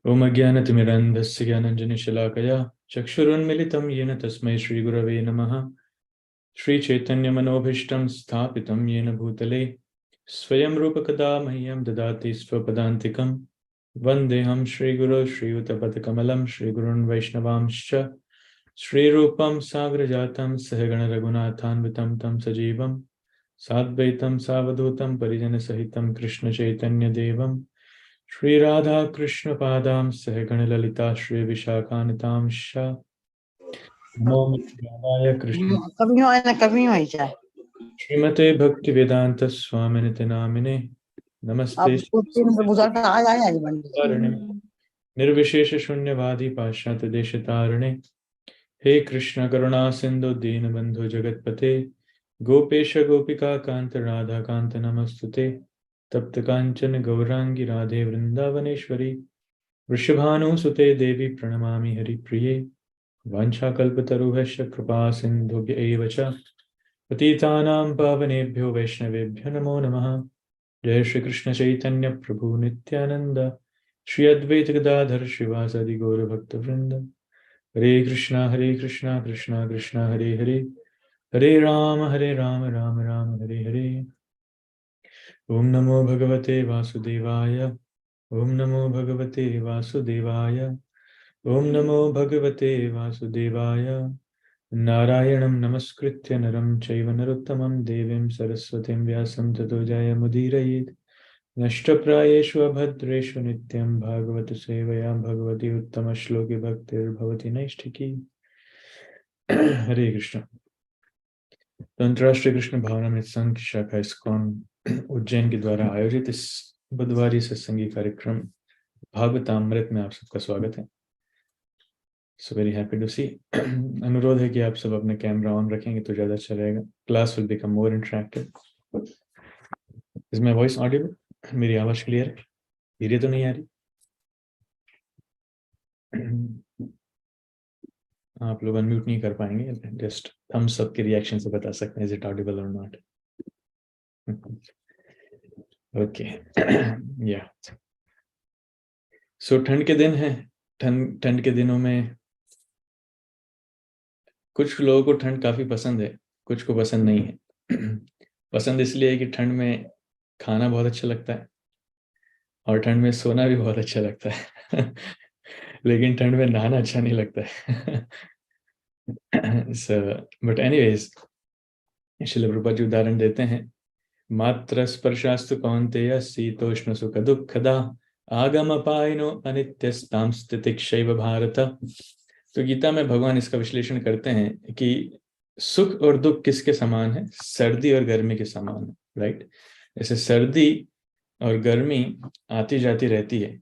ओम अज्ञानतिमिरन्धस्य ज्ञानाञ्जनशलाकया चक्षुरुन्मिलितं येन तस्मै श्रीगुरवे नमः। श्रीचैतन्यमनोभीष्टं स्थापितं येन भूतले स्वयं रूपकदा मह्यं ददाति स्वपदान्तिकं। वन्देऽहं श्रीगुरो श्रीयुतपदकमलं श्रीगुरुन् वैष्णवांश्च श्रीरूपं साग्रजातं सहगणरघुनाथान्वितं तं सजीवं साद्वैतं सावधूतं परिजनसहितं कृष्णचैतन्यदेवं श्री राधा कृष्ण पादाम सहगण ललिता श्री विशाखान्वितांश्च नमो राधाय कृष्ण कभी हो ना कभी हो जाए। श्रीमते भक्ति वेदांत स्वामिनिति नामिने नमस्ते अब दो तीन तो गुजर कर आ जाए आज सारणे बंदी। निर्विशेष शून्यवादी पाश्चात्य देशतारिणे हे कृष्ण करुणा सिंधु दीनबंधु जगतपते गोपेश गोपिका कांत राधा कांत नमस्तुते तप्त कांचन गौरांगी राधे वृंदावनेश्वरी वृषभानुसुते देवी प्रणमामि हरिप्रिये वाञ्छाकल्पतरुभ्यश्च कृपा सिन्धुभ्य एव च पतितानां पावनेभ्यो वैष्णवेभ्यो नमो नमः। जय श्री कृष्ण चैतन्य प्रभु नित्यानंद श्री अद्वैत गदाधर श्रीवासादि गौर भक्त वृंद। हरे कृष्णा कृष्णा कृष्णा हरे हरे हरे राम राम राम हरे हरे। ओम नमो भगवते वासुदेवाय ओम नमो भगवते वासुदेवाय ओम नमो भगवते वासुदेवाय। नारायणं नमस्कृत्य नरं चैव नरोत्तमं देवीं सरस्वतीं व्यासं ततो जयमुदीरयेत्। नष्टप्रायेषु अभद्रेषु नित्यं भागवत सेवया भगवती उत्तमश्लोके भक्तिर्भवति नैष्ठिकी। हरे कृष्ण। तो अंतर्राष्ट्रीय कृष्ण भावनामृत संघ की शाखा इस्कॉन उज्जैन के द्वारा आयोजित इस बुधवारी सत्संगी कार्यक्रम भागवतामृत में आप सबका स्वागत है। सो वेरी हैप्पी टू सी। अनुरोध है कि आप सब अपने कैमरा ऑन रखेंगे तो ज़्यादा अच्छा रहेगा। Class will become more interactive. Is my voice Audible? मेरी आवाज़ क्लियर है? धीरे तो नहीं आ रही? आप लोग अनम्यूट नहीं कर पाएंगे, जस्ट थम्स अप के रिएक्शन से बता सकते हैं इज इट ऑडिबल और नॉट। ओके या सो ठंड के दिन है। ठंड के दिनों में कुछ लोगों को ठंड काफ़ी पसंद है, कुछ को पसंद नहीं है। पसंद इसलिए है कि ठंड में खाना बहुत अच्छा लगता है और ठंड में सोना भी बहुत अच्छा लगता है। लेकिन ठंड में नहाना अच्छा नहीं लगता है। बट एनीवेज श्रील प्रभुपाद जी उदाहरण देते हैं, मात्र स्पर्शास्तु कौन्तेय शीतोष्ण सुख दुःखदा आगम पायनो अनित्यस्तां स्थितिक्षैव भारत। तो गीता में भगवान इसका विश्लेषण करते हैं कि सुख और दुख किसके समान है? सर्दी और गर्मी के समान है, राइट? जैसे सर्दी और गर्मी आती जाती रहती है,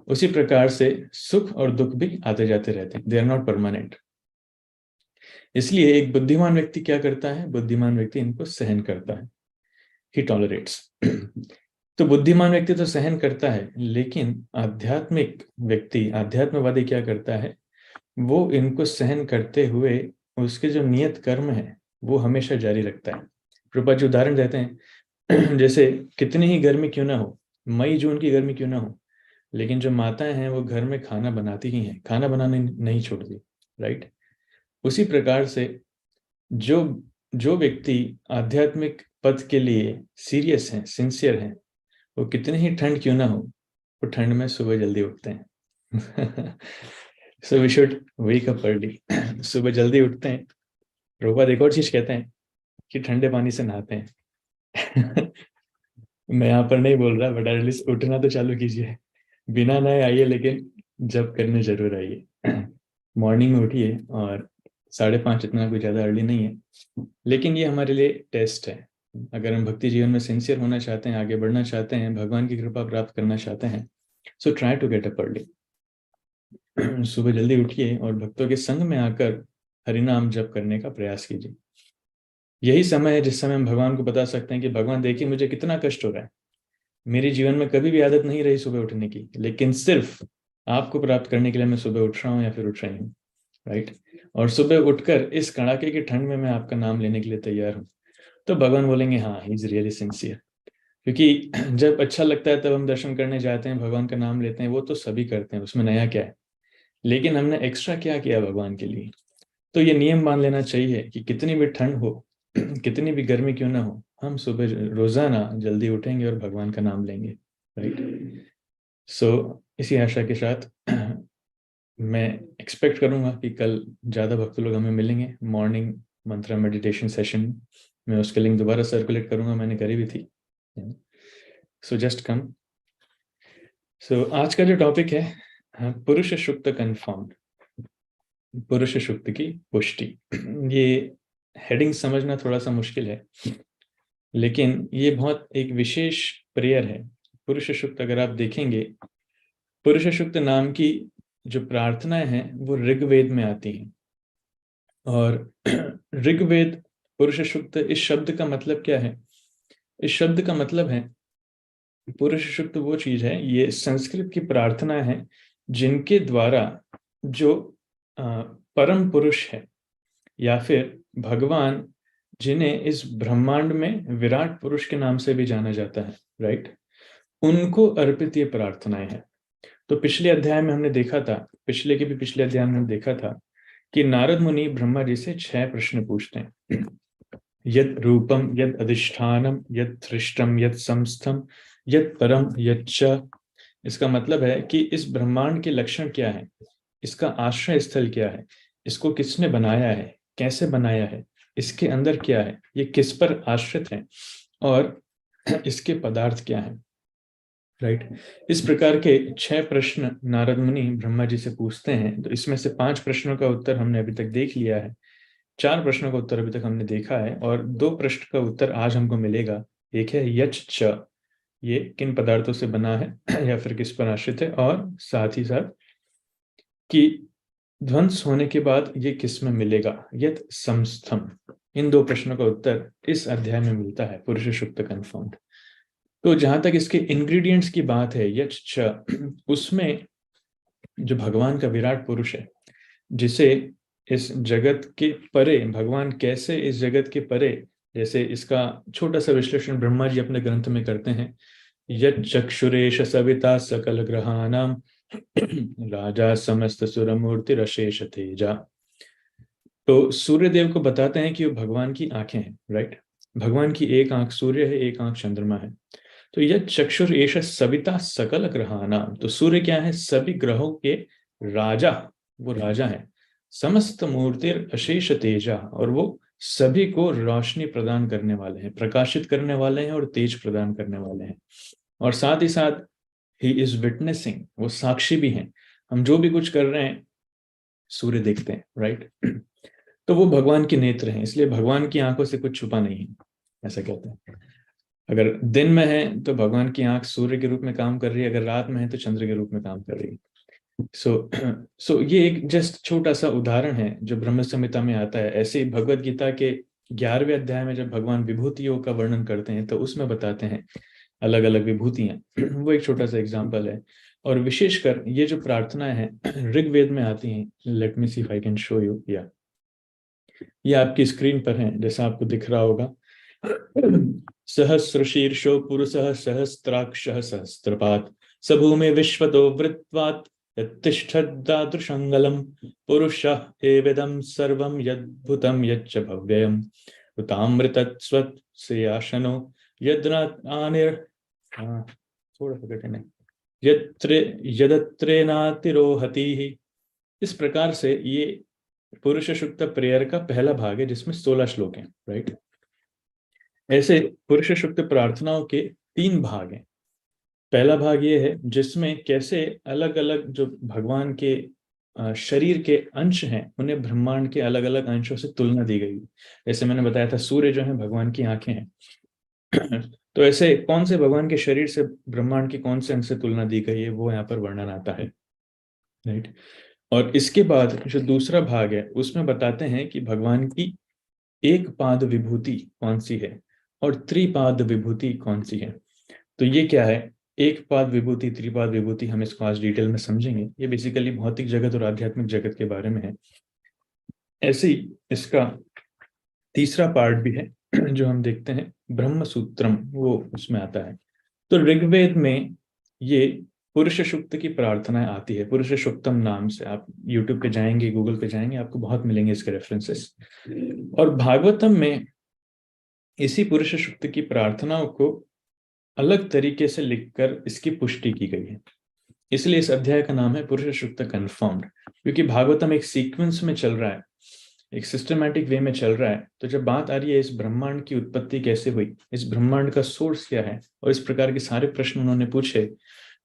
उसी प्रकार से सुख और दुख भी आते जाते रहते हैं। They are not permanent. इसलिए एक बुद्धिमान व्यक्ति क्या करता है? बुद्धिमान व्यक्ति इनको सहन करता है, ही टॉलरेट्स। तो बुद्धिमान व्यक्ति तो सहन करता है, लेकिन आध्यात्मिक व्यक्ति, आध्यात्मवादी क्या करता है? वो इनको सहन करते हुए उसके जो नियत कर्म है वो हमेशा जारी रखता है। प्रभुपाद जी उदाहरण देते हैं, जैसे कितनी ही गर्मी क्यों ना हो, मई जून की गर्मी क्यों ना हो, लेकिन जो माताएं हैं वो घर में खाना बनाती ही हैं, खाना बनाने नहीं छोड़ती, राइट? उसी प्रकार से जो जो व्यक्ति आध्यात्मिक पथ के लिए सीरियस हैं, सिंसियर हैं, वो कितनी ही ठंड क्यों ना हो, वो ठंड में सुबह जल्दी उठते हैं। So we should wake up early. सुबह जल्दी उठते हैं। प्रभुपाद एक और चीज कहते हैं कि ठंडे पानी से नहाते हैं। मैं यहाँ पर नहीं बोल रहा, बट एटलीस्ट उठना तो चालू कीजिए। बिना नहाए आइए, लेकिन जब करने जरूर आइए। मॉर्निंग में उठिए, और 5:30 इतना कोई ज़्यादा अर्ली नहीं है, लेकिन ये हमारे लिए टेस्ट है। अगर हम भक्ति जीवन में सिंसियर होना चाहते हैं, आगे बढ़ना चाहते हैं, भगवान की कृपा प्राप्त करना चाहते हैं, so try to get up early. सुबह जल्दी उठिए और भक्तों के संग में आकर हरिनाम जप करने का प्रयास कीजिए। यही समय है जिस समय हम भगवान को बता सकते हैं कि भगवान देखिए मुझे कितना कष्ट हो रहा है, मेरे जीवन में कभी भी आदत नहीं रही सुबह उठने की, लेकिन सिर्फ आपको प्राप्त करने के लिए मैं सुबह उठ रहा हूँ या फिर उठ रही हूँ, राइट? और सुबह उठकर इस कड़ाके की ठंड में मैं आपका नाम लेने के लिए तैयार हूँ। तो भगवान बोलेंगे हाँ, ही इज रियली सिंसियर। क्योंकि जब अच्छा लगता है तब हम दर्शन करने जाते हैं, भगवान का नाम लेते हैं, वो तो सभी करते हैं, उसमें नया क्या है। लेकिन हमने एक्स्ट्रा क्या किया भगवान के लिए। तो ये नियम मान लेना चाहिए कि कितनी भी ठंड हो, कितनी भी गर्मी क्यों ना हो, हम सुबह रोजाना जल्दी उठेंगे और भगवान का नाम लेंगे, राइट। सो इसी आशा के साथ मैं एक्सपेक्ट करूंगा कि कल ज़्यादा भक्त लोग हमें मिलेंगे मॉर्निंग मंत्रा मेडिटेशन सेशन। मैं उसके लिंक दोबारा सर्कुलेट करूंगा, मैंने करी भी थी। So just come. सो आज का जो टॉपिक है, पुरुष सुक्त कन्फर्म, पुरुष सुक्त की पुष्टि। ये हेडिंग समझना थोड़ा सा मुश्किल है, लेकिन ये बहुत एक विशेष प्रेयर है। पुरुष सुक्त अगर आप देखेंगे, पुरुष सुक्त नाम की जो प्रार्थनाएं हैं वो ऋग्वेद में आती हैं। और ऋग्वेद पुरुष सुक्त, इस शब्द का मतलब क्या है? इस शब्द का मतलब है, पुरुष सुक्त वो चीज है, ये संस्कृत की प्रार्थना है जिनके द्वारा जो परम पुरुष है या फिर भगवान, जिन्हें इस ब्रह्मांड में विराट पुरुष के नाम से भी जाना जाता है, राइट, उनको अर्पित ये प्रार्थनाएं हैं। तो पिछले अध्याय में हमने देखा था, पिछले के भी पिछले अध्याय में हमने देखा था कि नारद मुनि ब्रह्मा जी से 6 प्रश्न पूछते हैं। यद रूपम यद अधिष्ठानम यद धृष्टम यद समस्थम यद परम यच्च। इसका मतलब है कि इस ब्रह्मांड के लक्षण क्या है, इसका आश्रय स्थल क्या है, इसको किसने बनाया है, कैसे बनाया है, इसके अंदर क्या है, ये किस पर आश्रित है, और इसके पदार्थ क्या है, राइट। इस प्रकार के 6 प्रश्न नारद मुनि ब्रह्मा जी से पूछते हैं। तो इसमें से 5 प्रश्नों का उत्तर हमने अभी तक देख लिया है, 4 प्रश्नों का उत्तर अभी तक हमने देखा है, और 2 प्रश्न का उत्तर आज हमको मिलेगा। एक है यच च, ये किन पदार्थों से बना है या फिर किस पर आश्रित है, और साथ ही साथ कि ध्वंस होने के बाद ये किस में मिलेगा, यत समस्थम। इन 2 प्रश्नों का उत्तर इस अध्याय में मिलता है, पुरुष सुक्त कन्फर्म्ड। तो जहां तक इसके इंग्रेडिएंट्स की बात है, यच च, उसमें जो भगवान का विराट पुरुष है, जिसे इस जगत के परे, भगवान कैसे इस जगत के परे, जैसे इसका छोटा सा विश्लेषण ब्रह्मा जी अपने ग्रंथ में करते हैं। यक्षुरेश सविता सकल ग्रहाणाम राजा समस्त सुरमूर्ति रशेष तेजा। तो सूर्य देव को बताते हैं कि वो भगवान की आंखें हैं, राइट। भगवान की एक आंख सूर्य है, एक आंख चंद्रमा है। तो यह चक्षुर एष सविता सकल ग्रहाणाम, तो सूर्य क्या है? सभी ग्रहों के राजा, वो राजा है। समस्त मूर्ति अशेष तेजा, और वो सभी को रोशनी प्रदान करने वाले हैं, प्रकाशित करने वाले हैं और तेज प्रदान करने वाले हैं। और साथ ही साथ ही इज विटनेसिंग, वो साक्षी भी हैं। हम जो भी कुछ कर रहे हैं सूर्य देखते हैं, राइट। तो वो भगवान के नेत्र हैं, इसलिए भगवान की आंखों से कुछ छुपा नहीं है, ऐसा कहते हैं। अगर दिन में है तो भगवान की आंख सूर्य के रूप में काम कर रही है, अगर रात में है तो चंद्र के रूप में काम कर रही है। सो ये एक जस्ट छोटा सा उदाहरण है जो ब्रह्म संहिता में आता है। ऐसे ही भगवत गीता के 11वें अध्याय में जब भगवान विभूतियों का वर्णन करते हैं तो उसमें बताते हैं अलग अलग विभूतियां। वो एक छोटा सा एग्जाम्पल है। और विशेषकर ये जो प्रार्थनाएं हैं ऋग्वेद में आती हैं। Let me see if I can show you. या ये आपकी स्क्रीन पर है, जैसा आपको दिख रहा होगा। सहस्र शीर्षो पुरुषः सहस्त्राक्षः सहस्त्रपात् स भूमि विश्वतो वृत्वात् यत्तिष्ठदादृशङ्गलं पुरुषः एवेदं सर्वं यद्भुतं यच्च भव्यम् उतामृतत्स्वत्स्याशनो यद्नानिर् थोड़ा सा कठिन है, यदत्रेनातिरोहति। इस प्रकार से ये पुरुष सुक्त प्रेयर का पहला भाग है जिसमें 16 श्लोक हैं, राइट। ऐसे पुरुष सुक्त प्रार्थनाओं के 3 भाग हैं। पहला भाग ये है जिसमें कैसे अलग अलग जो भगवान के शरीर के अंश हैं उन्हें ब्रह्मांड के अलग अलग अंशों से तुलना दी गई। जैसे मैंने बताया था सूर्य जो है भगवान की आंखें हैं। तो ऐसे कौन से भगवान के शरीर से ब्रह्मांड के कौन से अंश से तुलना दी गई है वो यहाँ पर वर्णन आता है, राइट। और इसके बाद जो दूसरा भाग है उसमें बताते हैं कि भगवान की एक पाद विभूति कौन सी है और त्रिपाद विभूति कौन सी है। तो ये क्या है? एक पाद विभूति, त्रिपाद विभूति, हम इसको आज डिटेल में समझेंगे। ये बेसिकली भौतिक जगत और आध्यात्मिक जगत के बारे में है। ऐसे ही इसका तीसरा पार्ट भी है जो हम देखते हैं ब्रह्म सूत्रम, वो उसमें आता है। तो ऋग्वेद में ये पुरुष सूक्त की प्रार्थनाएं आती है, पुरुष सूक्तम नाम से। आप यूट्यूब पे जाएंगे, गूगल पे जाएंगे, आपको बहुत मिलेंगे इसके रेफरेंसेस। और भागवतम में इसी पुरुष सूक्त की प्रार्थनाओं को अलग तरीके से लिखकर इसकी पुष्टि की गई है। इसलिए इस अध्याय का नाम है पुरुष सूक्त कन्फर्म्ड, क्योंकि भागवतम एक सीक्वेंस में चल रहा है, एक सिस्टमैटिक वे में चल रहा है। तो जब बात आ रही है इस ब्रह्मांड की उत्पत्ति कैसे हुई, इस ब्रह्मांड का सोर्स क्या है, और इस प्रकार के सारे प्रश्न उन्होंने पूछे,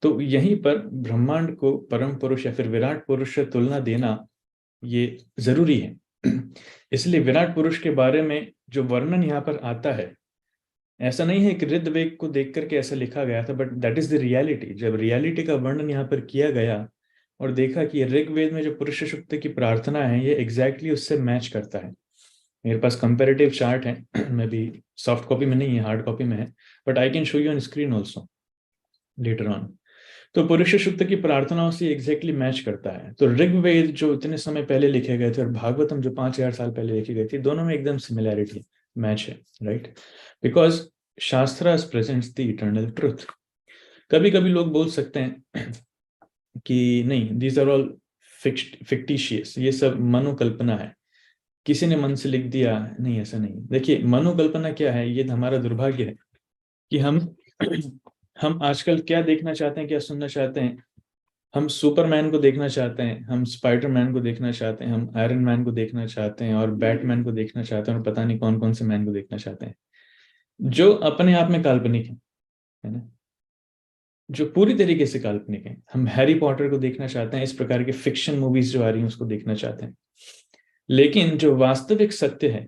तो यहीं पर ब्रह्मांड को परम पुरुष या फिर विराट पुरुष से तुलना देना ये जरूरी है। इसलिए विराट पुरुष के बारे में जो वर्णन यहाँ पर आता है, ऐसा नहीं है कि ऋग्वेद को देख करके ऐसा लिखा गया था, but that is the reality. जब रियलिटी का वर्णन यहाँ पर किया गया और देखा कि ऋग्वेद में जो पुरुष सूक्त की प्रार्थना है ये एग्जैक्टली उससे मैच करता है। मेरे पास कंपैरेटिव चार्ट है, मैं भी सॉफ्ट कॉपी में नहीं है, हार्ड कॉपी में है, but I can show you on screen also later on. तो पुरुष सूक्त की प्रार्थनाओं से एग्जैक्टली मैच करता है। तो ऋग्वेद जो इतने समय पहले लिखे गए थे और भागवतम जो 5000 साल पहले लिखी गई थी, दोनों में एकदम सिमिलैरिटी मैच है, राइट? बिकॉज शास्त्र प्रेजेंट्स द इटर्नल ट्रुथ। कभी कभी लोग बोल सकते हैं कि नहीं, दीज आर ऑल फिक्टिशियस, ये सब मनोकल्पना है, किसी ने मन से लिख दिया। नहीं, ऐसा नहीं। देखिए, मनोकल्पना क्या है, ये हमारा दुर्भाग्य है कि हम आजकल क्या देखना चाहते हैं, क्या सुनना चाहते हैं। हम सुपरमैन को देखना चाहते हैं, हम स्पाइडरमैन को देखना चाहते हैं, हम आयरन मैन को देखना चाहते हैं, और बैटमैन को देखना चाहते हैं, और पता नहीं कौन कौन से मैन को देखना चाहते हैं, जो अपने आप में काल्पनिक है ना, जो पूरी तरीके से काल्पनिक है। हम हैरी पॉटर को देखना चाहते हैं, इस प्रकार के फिक्शन मूवीज जो आ रही हैं उसको देखना चाहते हैं। लेकिन जो वास्तविक सत्य है,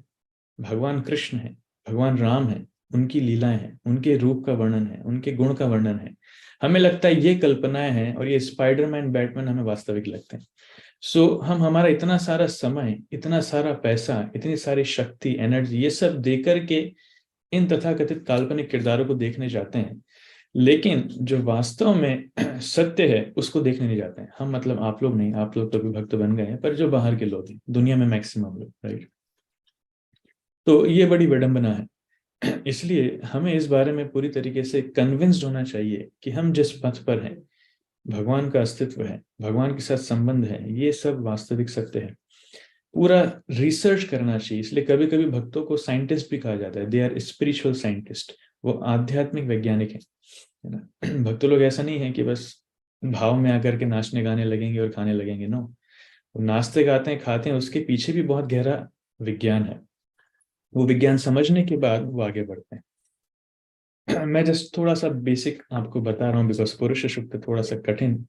भगवान कृष्ण है, भगवान राम है, उनकी लीलाएं हैं, उनके रूप का वर्णन है, उनके गुण का वर्णन है। हमें लगता है ये कल्पनाएं हैं, और ये स्पाइडरमैन बैटमैन हमें वास्तविक लगते हैं। सो हम हमारा इतना सारा समय, इतना सारा पैसा, इतनी सारी शक्ति, एनर्जी, ये सब देकर के इन तथाकथित काल्पनिक किरदारों को देखने जाते हैं, लेकिन जो वास्तव में सत्य है उसको देखने नहीं जाते हैं हम। मतलब आप लोग नहीं, आप लोग तो भी भक्त बन गए हैं, पर जो बाहर के लोग हैं, दुनिया में मैक्सिमम लोग, राइट? तो ये बड़ी विडंबना है। इसलिए हमें इस बारे में पूरी तरीके से कन्विंस्ड होना चाहिए कि हम जिस पथ पर हैं, भगवान का अस्तित्व है, भगवान के साथ संबंध है, ये सब वास्तविक सत्य है। पूरा रिसर्च करना चाहिए। इसलिए कभी कभी भक्तों को साइंटिस्ट भी कहा जाता है, दे आर स्पिरिचुअल साइंटिस्ट, वो आध्यात्मिक वैज्ञानिक है ना। भक्त लोग ऐसा नहीं है कि बस भाव में आकर के नाचने गाने लगेंगे और खाने लगेंगे, नो। वो नाचते गाते हैं, खाते हैं, उसके पीछे भी बहुत गहरा विज्ञान है। वो विज्ञान समझने के बाद वो आगे बढ़ते हैं। मैं जस्ट थोड़ा सा बेसिक आपको बता रहा हूँ, बिकॉज पुरुष सूक्त थोड़ा सा कठिन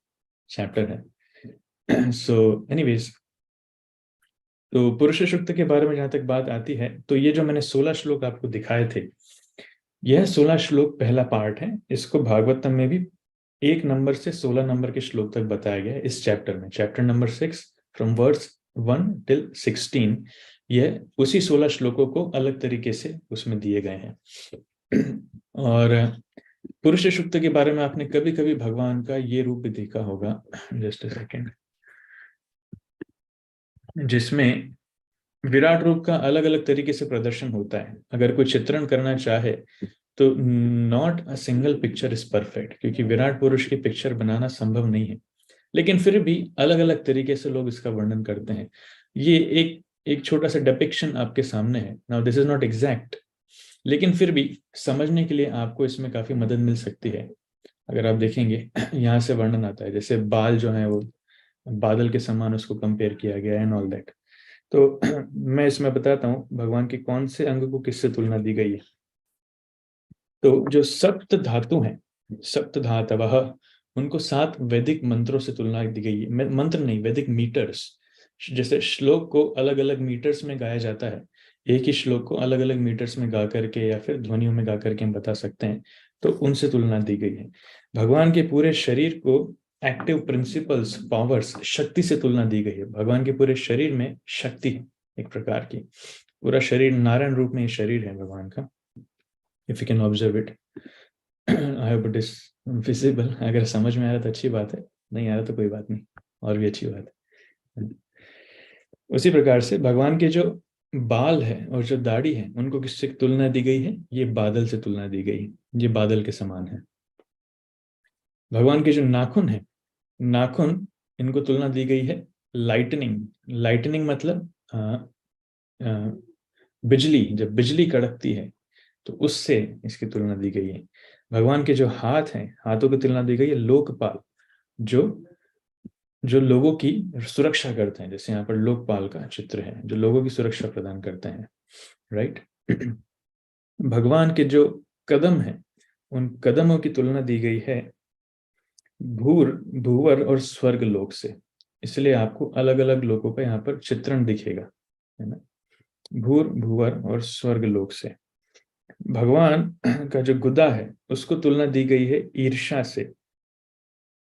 चैप्टर है। सो एनीवेज, तो पुरुष सूक्त के बारे में जहां तक बात आती है, तो ये जो मैंने 16 श्लोक आपको दिखाए थे, यह 16 श्लोक पहला पार्ट है। इसको भागवतम में भी 1 नंबर से 16 नंबर के श्लोक तक बताया गया है इस चैप्टर में, chapter number 6 from verse 1 till 16। यह उसी 16 श्लोकों को अलग तरीके से उसमें दिए गए हैं। और पुरुष सूक्त के बारे में आपने कभी कभी भगवान का ये रूप भी देखा होगा, जस्ट अ सेकेंड, जिसमें विराट रूप का अलग अलग तरीके से प्रदर्शन होता है। अगर कोई चित्रण करना चाहे तो not a single picture is perfect, क्योंकि विराट पुरुष की पिक्चर बनाना संभव नहीं है, लेकिन फिर भी अलग अलग तरीके से लोग इसका वर्णन करते हैं। ये एक एक छोटा सा डिपिक्शन आपके सामने है। Now this is not exact, लेकिन फिर भी समझने के लिए आपको इसमें काफी मदद मिल सकती है। अगर आप देखेंगे, यहाँ से वर्णन आता है, जैसे बाल जो है वो बादल के समान उसको कंपेयर किया गया एंड ऑल दैट। तो मैं इसमें बताता हूँ भगवान के कौन से अंग को किससे तुलना दी गई है। तो जो सप्त धातु हैं, सप्त धातवः, उनको 7 वैदिक मंत्रों से तुलना दी गई है। मंत्र नहीं, वैदिक मीटर्स। जैसे श्लोक को अलग अलग मीटर्स में गाया जाता है, एक ही श्लोक को अलग अलग मीटर्स में गा करके या फिर ध्वनियों में गा करके हम बता सकते हैं, तो उनसे तुलना दी गई है। भगवान के पूरे शरीर को एक्टिव प्रिंसिपल्स, पावर्स, शक्ति से तुलना दी गई है। भगवान के पूरे शरीर में शक्ति है एक प्रकार की। पूरा शरीर नारायण रूप में ये शरीर है भगवान का, if you can observe it. I hope it is visible. अगर समझ में आ रहा तो अच्छी बात है, नहीं आ रहा तो कोई बात नहीं, और भी अच्छी बात है। उसी प्रकार से भगवान के जो बाल है और जो दाढ़ी है उनको किससे तुलना दी गई है? ये बादल से तुलना दी गई है, ये बादल के समान है। भगवान के जो नाखून है, नाखून, इनको तुलना दी गई है लाइटनिंग। लाइटनिंग मतलब बिजली, जब बिजली कड़कती है तो उससे इसकी तुलना दी गई है। भगवान के जो हाथ हैं, हाथों की तुलना दी गई है लोकपाल, जो जो लोगों की सुरक्षा करते हैं। जैसे यहाँ पर लोकपाल का चित्र है, जो लोगों की सुरक्षा प्रदान करते हैं, राइट। भगवान के जो कदम हैं, उन कदमों की तुलना दी गई है भूवर और स्वर्ग लोक से। इसलिए आपको अलग अलग लोगों का यहाँ पर चित्रण दिखेगा, है ना, भूवर और स्वर्ग लोक से। भगवान का जो गुदा है उसको तुलना दी गई है ईर्ष्या से,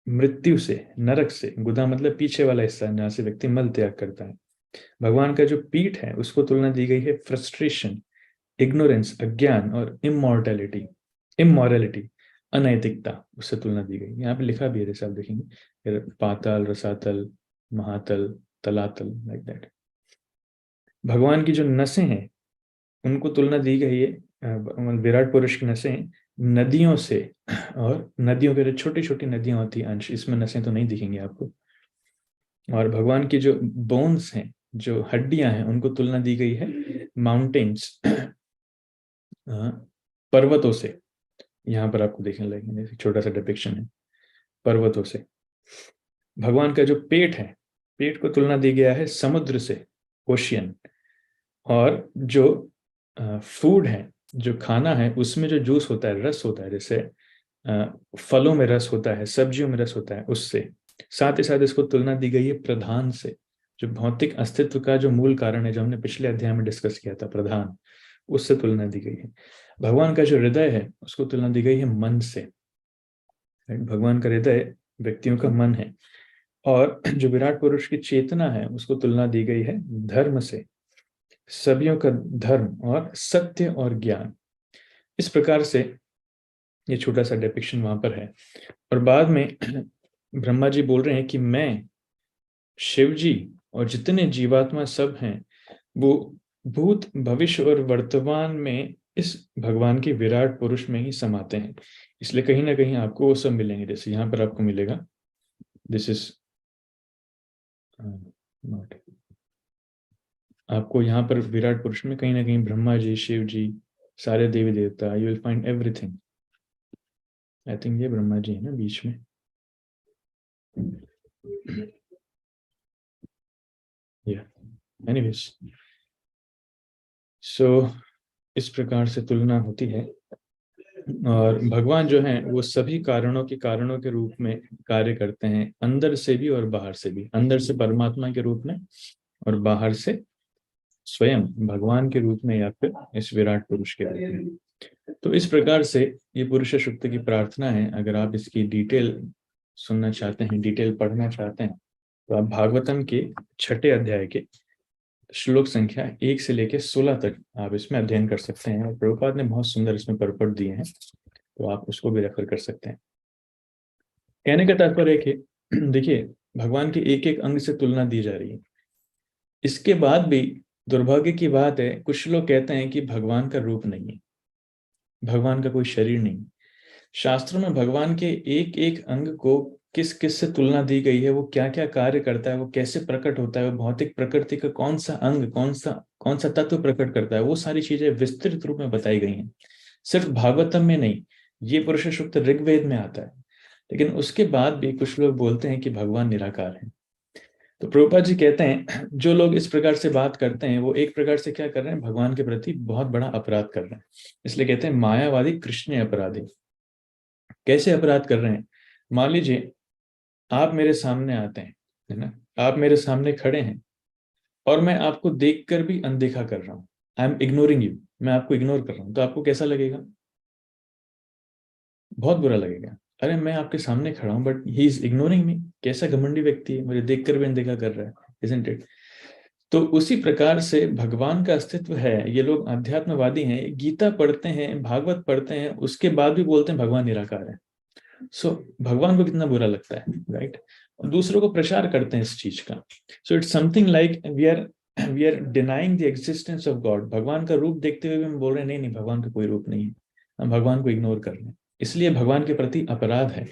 मृत्यु से, नरक से। गुदा मतलब पीछे वाला हिस्सा जहां से व्यक्ति मल त्याग करता है। भगवान का जो पीठ है उसको तुलना दी गई है फ्रस्ट्रेशन, इग्नोरेंस, अज्ञान और इमोर्टैलिटी, इमोरलिटी, अनैतिकता, उससे तुलना दी गई। यहाँ पे लिखा भी है, जैसे आप देखेंगे, पाताल, रसातल, महातल, तलातल, लाइक दैट। भगवान की जो नसें हैं उनको तुलना दी गई है, विराट पुरुष की नसें नदियों से, और नदियों के जो छोटी छोटी नदियां होती हैं अंश, इसमें नसें तो नहीं दिखेंगी आपको। और भगवान की जो बोन्स हैं, जो हड्डियां हैं, उनको तुलना दी गई है माउंटेन्स, पर्वतों से। यहाँ पर आपको देखने लगेंगे छोटा सा डिपिक्शन है पर्वतों से। भगवान का जो पेट है, पेट को तुलना दी गया है समुद्र से, ओशियन। और जो फूड है, जो खाना है, उसमें जो जूस होता है, रस होता है, जैसे फलों में रस होता है, सब्जियों में रस होता है, उससे। साथ ही साथ इसको तुलना दी गई है प्रधान से, जो भौतिक अस्तित्व का जो मूल कारण है, जो हमने पिछले अध्याय में डिस्कस किया था, प्रधान, उससे तुलना दी गई है। भगवान का जो हृदय है उसको तुलना दी गई है मन से। भगवान का हृदय व्यक्तियों का मन है। और जो विराट पुरुष की चेतना है उसको तुलना दी गई है धर्म से, सभियों का धर्म और सत्य और ज्ञान। इस प्रकार से ये छोटा सा डिपिक्शन वहां पर है। और बाद में ब्रह्मा जी बोल रहे हैं कि मैं, शिव जी और जितने जीवात्मा सब हैं, वो भूत, भविष्य और वर्तमान में इस भगवान के विराट पुरुष में ही समाते हैं। इसलिए कहीं ना कहीं आपको वो सब मिलेंगे। जैसे यहाँ पर आपको मिलेगा, दिस इज नॉट, आपको यहाँ पर विराट पुरुष में कहीं ना कहीं ब्रह्मा जी, शिव जी, सारे देवी देवता, you will find everything. I think ये ब्रह्मा जी है ना बीच में। एनीवेज, सो इस प्रकार से तुलना होती है। और भगवान जो हैं वो सभी कारणों के रूप में कार्य करते हैं, अंदर से भी और बाहर से भी। अंदर से परमात्मा के रूप में, और बाहर से स्वयं भगवान के रूप में, या फिर इस विराट पुरुष के रूप में। तो इस प्रकार से ये पुरुष सूक्त की प्रार्थना है। अगर आप इसकी डिटेल सुनना चाहते हैं, डिटेल पढ़ना चाहते हैं, तो आप भागवतम के 6 अध्याय के श्लोक संख्या 1 से लेकर 16 तक आप इसमें अध्ययन कर सकते हैं। और प्रभुपाद ने बहुत सुंदर इसमें परपट दिए हैं, तो आप उसको भी रेफर कर सकते हैं। कहने का तात्पर्य है कि देखिए, भगवान के एक एक अंग से तुलना दी जा रही है। इसके बाद भी दुर्भाग्य की बात है, कुछ लोग कहते हैं कि भगवान का रूप नहीं है, भगवान का कोई शरीर नहीं। शास्त्रों में भगवान के एक एक अंग को किस किस से तुलना दी गई है, वो क्या क्या कार्य करता है, वो कैसे प्रकट होता है, वो भौतिक प्रकृति का कौन सा अंग, कौन सा तत्व प्रकट करता है, वो सारी चीजें विस्तृत रूप में बताई गई हैं। सिर्फ भागवतम में नहीं, ये पुरुष सूक्त ऋग्वेद में आता है। लेकिन उसके बाद भी कुछ लोग बोलते हैं कि भगवान निराकार है। तो प्रभुपाद जी कहते हैं, जो लोग इस प्रकार से बात करते हैं वो एक प्रकार से क्या कर रहे हैं, भगवान के प्रति बहुत बड़ा अपराध कर रहे हैं। इसलिए कहते हैं मायावादी कृष्ण अपराधी। कैसे अपराध कर रहे हैं? मान लीजिए आप मेरे सामने आते हैं, है ना, आप मेरे सामने खड़े हैं, और मैं आपको देखकर भी अनदेखा कर रहा हूं, आई एम इग्नोरिंग यू, मैं आपको इग्नोर कर रहा हूं, तो आपको कैसा लगेगा? बहुत बुरा लगेगा। अरे मैं आपके सामने खड़ा हूं बट ही इज इग्नोरिंग मी, कैसा घमंडी व्यक्ति है, मुझे देखकर भी अनदेखा कर रहा है, इजंट इट? तो उसी प्रकार से भगवान का अस्तित्व है। ये लोग अध्यात्मवादी हैं, गीता पढ़ते हैं, भागवत पढ़ते हैं, उसके बाद भी बोलते हैं भगवान निराकार है। सो भगवान को कितना बुरा लगता है, राइट? और दूसरों को प्रचार करते हैं इस चीज का। So it's something like we are we are denying the existence of God. भगवान का रूप देखते हुए भी हम बोल रहे हैं नहीं नहीं भगवान का कोई रूप नहीं है, हम भगवान को इग्नोर कर रहे हैं। इसलिए भगवान के प्रति अपराध है,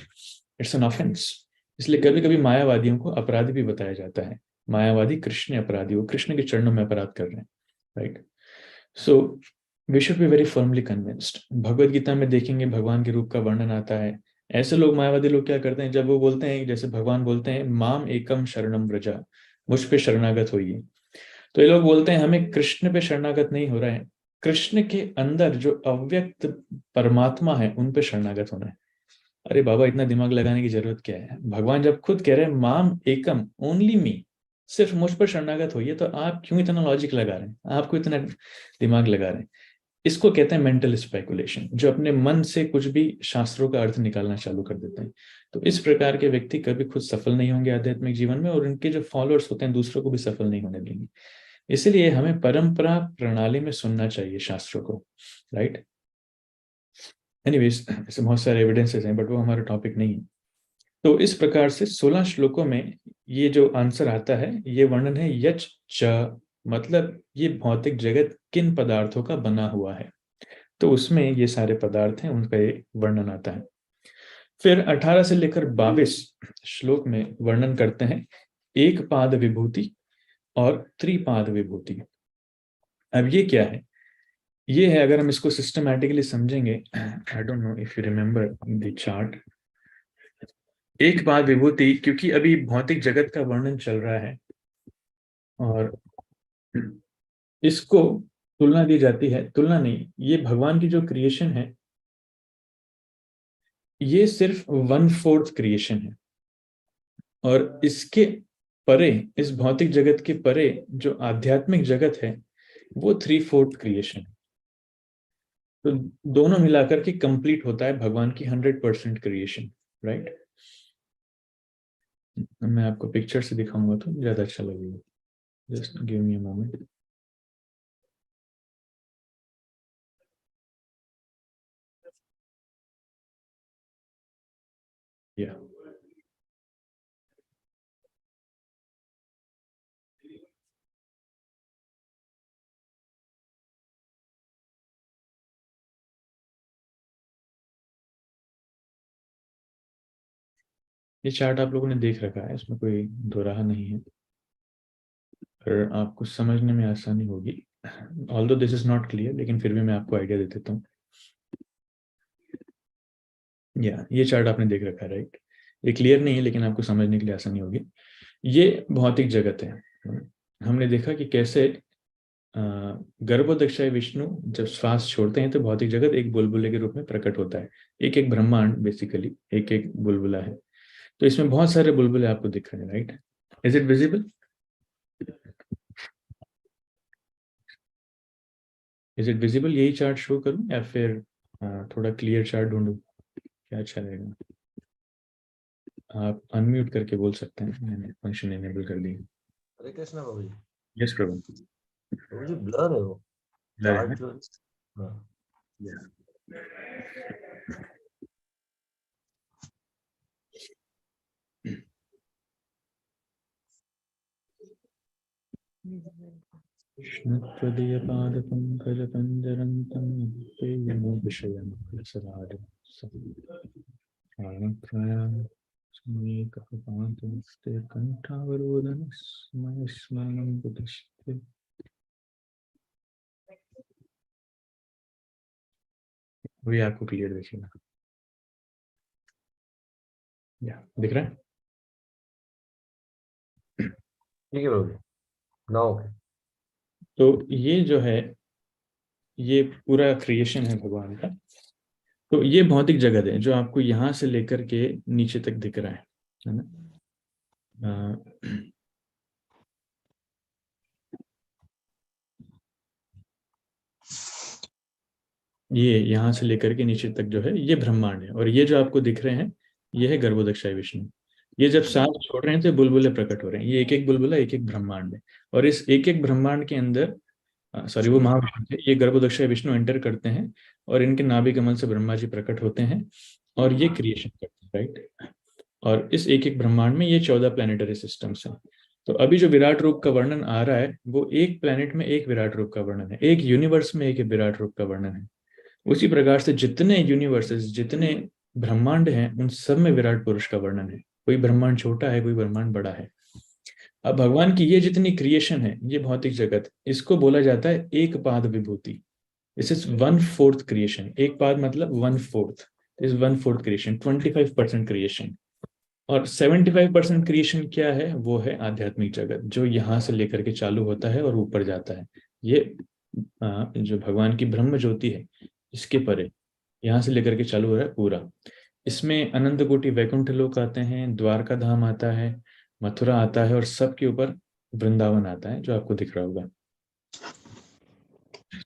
इट्स एन ऑफेंस। इसलिए कभी कभी मायावादियों को अपराधी भी बताया जाता है। मायावादी कृष्ण अपराधी, वो कृष्ण के चरणों में अपराध कर रहे हैं, right. So we should be very firmly convinced. Bhagavad Gita में देखेंगे भगवान के रूप का वर्णन आता है। ऐसे लोग, मायावादी लोग क्या करते हैं, जब वो बोलते हैं, जैसे भगवान बोलते हैं माम एकम शरणम व्रजा, मुझ पे शरणागत होइए, तो ये लोग बोलते हैं हमें कृष्ण पे शरणागत नहीं हो रहा है, कृष्ण के अंदर जो अव्यक्त परमात्मा है उन पे शरणागत होना है। अरे बाबा, इतना दिमाग लगाने की जरूरत क्या है? भगवान जब खुद कह रहे हैं माम एकम, ओनली मी, सिर्फ मुझ पर शरणागत होइए, तो आप क्यों इतना लॉजिक लगा रहे हैं, आपको इतना दिमाग लगा रहे हैं? इसको कहते हैं मेंटल स्पेकुलेशन, जो अपने मन से कुछ भी शास्त्रों का अर्थ निकालना चालू कर देते हैं। तो इस प्रकार के व्यक्ति कभी खुद सफल नहीं होंगे आध्यात्मिक जीवन में, और उनके जो फॉलोअर्स होते हैं दूसरों को भी सफल नहीं होने देंगे। इसलिए हमें परंपरा प्रणाली में सुनना चाहिए शास्त्रों को, राइट। एनीवेज, ऐसे बहुत सारे एविडेंसेस हैं, बट वो हमारा टॉपिक नहीं है। तो इस प्रकार से 16 श्लोकों में ये जो आंसर आता है, ये वर्णन है यच च, मतलब ये भौतिक जगत किन पदार्थों का बना हुआ है। तो उसमें ये सारे पदार्थ हैं, उनका ये वर्णन आता है। फिर 18 से लेकर 22 श्लोक में वर्णन करते हैं एक पाद विभूति और त्रिपाद विभूति। अब ये क्या है? ये है, अगर हम इसको सिस्टमैटिकली समझेंगे, I don't know if you remember the chart. एक पाद विभूति, क्योंकि अभी भौतिक जगत का वर्णन चल रहा है और इसको तुलना दी जाती है, तुलना नहीं, ये भगवान की जो क्रिएशन है ये सिर्फ 1/4 क्रिएशन है, और इसके परे, इस भौतिक जगत के परे जो आध्यात्मिक जगत है वो 3/4 क्रिएशन है। तो दोनों मिलाकर के कंप्लीट होता है भगवान की 100% क्रिएशन, राइट। मैं आपको पिक्चर से दिखाऊंगा तो ज्यादा अच्छा लगेगा। Just give me a moment. या ये चार्ट आप लोगों ने देख रखा है, इसमें कोई दोराहा नहीं है, और आपको समझने में आसानी होगी। Although this is not clear, लेकिन फिर भी मैं आपको आइडिया दे देता हूँ। या ये चार्ट आपने देख रखा है, राइट। ये क्लियर नहीं है, लेकिन आपको समझने के लिए आसानी होगी। ये भौतिक जगत है। हमने देखा कि कैसे गर्भोदक्षाय विष्णु जब श्वास छोड़ते हैं तो भौतिक जगत एक बुलबुले के रूप में प्रकट होता है। एक एक ब्रह्मांड बेसिकली एक एक बुलबुला है। तो इसमें बहुत सारे बुलबुले आपको दिख रहे हैं, right. Is it visible? Is it visible? यही चार्ट शो करूं या फिर थोड़ा क्लियर चार्ट ढूंढूं, क्या अच्छा रहेगा? आप अनम्यूट करके बोल सकते हैं, मैंने फंक्शन इनेबल कर दिया। हरे कृष्णा बाबू जी। यस प्रभु। बाबू जी ब्लर है वो Blur है चार्ट ना? जो हाँ। कृष्णत्वदीयपादपङ्कजपञ्जरन्तं पेयमो विषयं रसराजं स्मयेकः पान्तुस्ते कण्ठावरोधनं स्मरणं बुधिष्ठे। वही आपको क्लियर दिखेगा। या दिख रहा है? ठीक है बाबू जी, नाउ ओके। तो ये जो है, ये पूरा क्रिएशन है भगवान का। तो ये भौतिक जगत है जो आपको यहाँ से लेकर के नीचे तक दिख रहा है ना। ये यहाँ से लेकर के नीचे तक जो है ये ब्रह्मांड है, और ये जो आपको दिख रहे हैं ये है गर्भोदक्षाय विष्णु। ये जब सांस छोड़ रहे हैं तो बुलबुले प्रकट हो रहे हैं। ये एक एक बुलबुला एक एक ब्रह्मांड है, और इस एक एक ब्रह्मांड के अंदर सॉरी वो महाविष्णु थे, ये गर्भोदक्षाय विष्णु एंटर करते हैं, और इनके नाभि कमल से ब्रह्मा जी प्रकट होते हैं और ये क्रिएशन करते हैं, राइट। और इस एक एक ब्रह्मांड में ये 14 प्लेनेटरी सिस्टम्स हैं। तो अभी जो विराट रूप का वर्णन आ रहा है वो एक प्लेनेट में एक विराट रूप का वर्णन है, एक यूनिवर्स में एक विराट रूप का वर्णन है। उसी प्रकार से जितने यूनिवर्सेस, जितने ब्रह्मांड हैं, उन सब में विराट पुरुष का वर्णन है। कोई ब्रह्मांड छोटा है, कोई ब्रह्मांड बड़ा है। अब भगवान की ये जितनी क्रिएशन है, ये भौतिक जगत, इसको बोला जाता है एक पाद विभूति। This is 1/4 creation. एक पाद मतलब 1/4, इज 1/4 क्रिएशन, 25% क्रिएशन। और 75% क्रिएशन क्या है? वो है आध्यात्मिक जगत, जो यहाँ से लेकर के चालू होता है और ऊपर जाता है। ये जो भगवान की ब्रह्म ज्योति है, इसके परे यहाँ से लेकर के चालू हो रहा है पूरा। इसमें अनंत कोटि वैकुंठ लोक आते हैं, द्वारका धाम आता है, मथुरा आता है, और सबके ऊपर वृंदावन आता है, जो आपको दिख रहा होगा।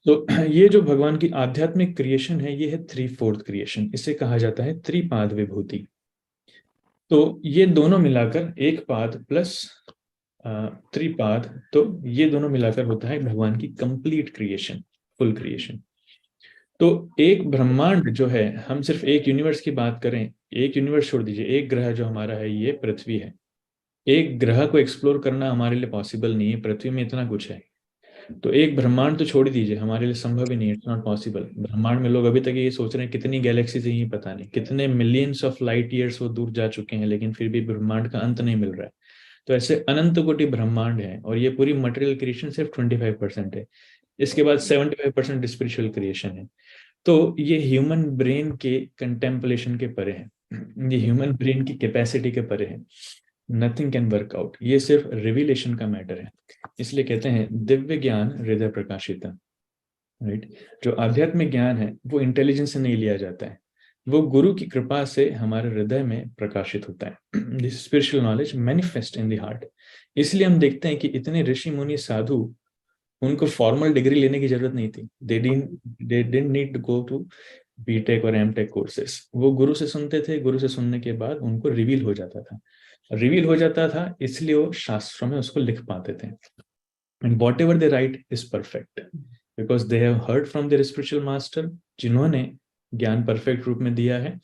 तो ये जो भगवान की आध्यात्मिक क्रिएशन है, ये है 3/4 क्रिएशन। इसे कहा जाता है त्रिपाद विभूति। तो ये दोनों मिलाकर एक पाद प्लस त्रिपाद, तो ये दोनों मिलाकर होता है भगवान की कंप्लीट क्रिएशन, फुल क्रिएशन। तो एक ब्रह्मांड जो है, हम सिर्फ एक यूनिवर्स की बात करें, एक यूनिवर्स छोड़ दीजिए, एक ग्रह जो हमारा है ये पृथ्वी है। एक ग्रह को एक्सप्लोर करना हमारे लिए पॉसिबल नहीं है, पृथ्वी में इतना कुछ है। तो एक ब्रह्मांड तो छोड़ दीजिए, हमारे लिए संभव ही नहीं है, इट्स नॉट पॉसिबल। ब्रह्मांड में लोग अभी तक ये सोच रहे हैं कितनी गैलेक्सीज हैं, ये पता नहीं, कितने मिलियंस ऑफ लाइट ईयर्स वो दूर जा चुके हैं, लेकिन फिर भी ब्रह्मांड का अंत नहीं मिल रहा है। तो ऐसे अनंत कोटि ब्रह्मांड है, और ये पूरी मटेरियल क्रिएशन सिर्फ 25% है। इसके बाद 75% स्पिरिचुअल क्रिएशन है। तो ये ह्यूमन ब्रेन के कंटेम्पलेशन के परे है, ये ह्यूमन ब्रेन की कैपेसिटी के परे है। नथिंग कैन वर्क आउट, ये सिर्फ रिविलेशन का मैटर है। इसलिए कहते हैं दिव्य ज्ञान हृदय प्रकाशित, राइट। जो आध्यात्मिक ज्ञान है वो इंटेलिजेंस से नहीं लिया जाता है, वो गुरु की कृपा से हमारे हृदय में प्रकाशित होता है। This spiritual knowledge manifest in the heart. इसलिए हम देखते हैं कि इतने ऋषि मुनि साधु, उनको फॉर्मल डिग्री लेने की जरूरत नहीं थी। They didn't need to go to BTech और एमटेक कोर्सेस। वो गुरु से सुनते थे, गुरु से सुनने के बाद उनको रिवील हो जाता था, रिवील हो जाता था, इसलिए वो शास्त्रों में उसको लिख पाते थे। And what ever they right is perfect, because they have heard from their spiritual master, जिन्होंने ज्ञान परफेक्ट रूप में दिया है,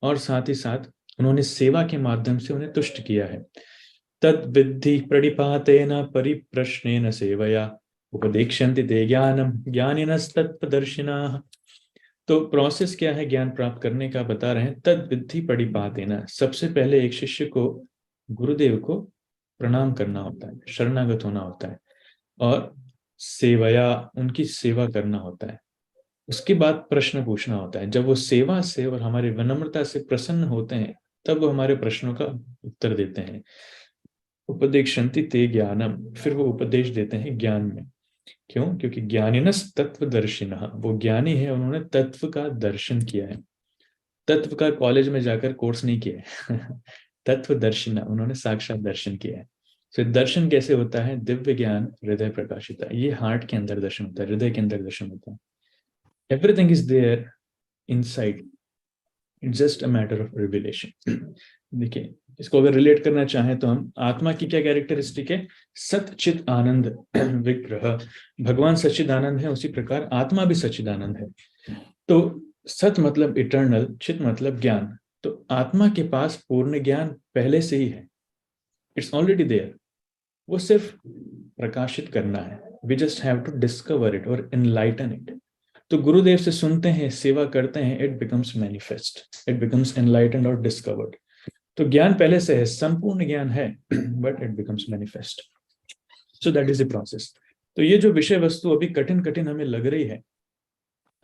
और साथ ही साथ उन्होंने सेवा के माध्यम से उन्हें तुष्ट किया है। तद विद्धि प्रणिपातेन परिप्रश्नेन सेवया उपदेक्ष्यन्ति ते ज्ञानम ज्ञानिनस्तत्त्वदर्शिनाः। तो प्रोसेस क्या है ज्ञान प्राप्त करने का, बता रहे हैं। तद विद्धि प्रणिपातेन, सबसे पहले एक शिष्य को गुरुदेव को प्रणाम करना होता है, शरणागत होना होता है, और सेवया, उनकी सेवा करना होता है। उसके बाद प्रश्न पूछना होता है। जब वो सेवा से और हमारी विनम्रता से प्रसन्न होते हैं, तब वो हमारे प्रश्नों का उत्तर देते हैं। उपदेक्षन्ति ते ज्ञानम, फिर वो उपदेश देते हैं ज्ञान में। क्यों? क्योंकि ज्ञानिनस तत्वदर्शिनः, वो ज्ञानी है, उन्होंने तत्व का दर्शन किया है। तत्व का कॉलेज में जाकर कोर्स नहीं किया है तत्वदर्शिना, उन्होंने साक्षात दर्शन किया है। तो दर्शन कैसे होता है? दिव्य ज्ञान हृदय प्रकाशिता, ये हार्ट के अंदर दर्शन होता है, हृदय के अंदर दर्शन होता है। Everything is there inside, it's just a matter of revelation. देखिए, इसको अगर रिलेट करना चाहें तो हम, आत्मा की क्या कैरेक्टरिस्टिक है? सच्चित आनंद विग्रह। भगवान सच्चिदानंद है, उसी प्रकार आत्मा भी सच्चिदानंद है। तो सत मतलब इटर्नल, चित मतलब ज्ञान। तो आत्मा के पास पूर्ण ज्ञान पहले से ही है, इट्स ऑलरेडी देयर, वो सिर्फ प्रकाशित करना है। We just have to discover it और एनलाइटन इट। तो गुरुदेव से सुनते हैं, सेवा करते हैं, it becomes manifest, it becomes enlighten और डिस्कवर्ड। तो ज्ञान पहले से है, संपूर्ण ज्ञान है, but it becomes manifest. So that is the process. तो ये जो विषय वस्तु अभी कठिन कठिन हमें लग रही है,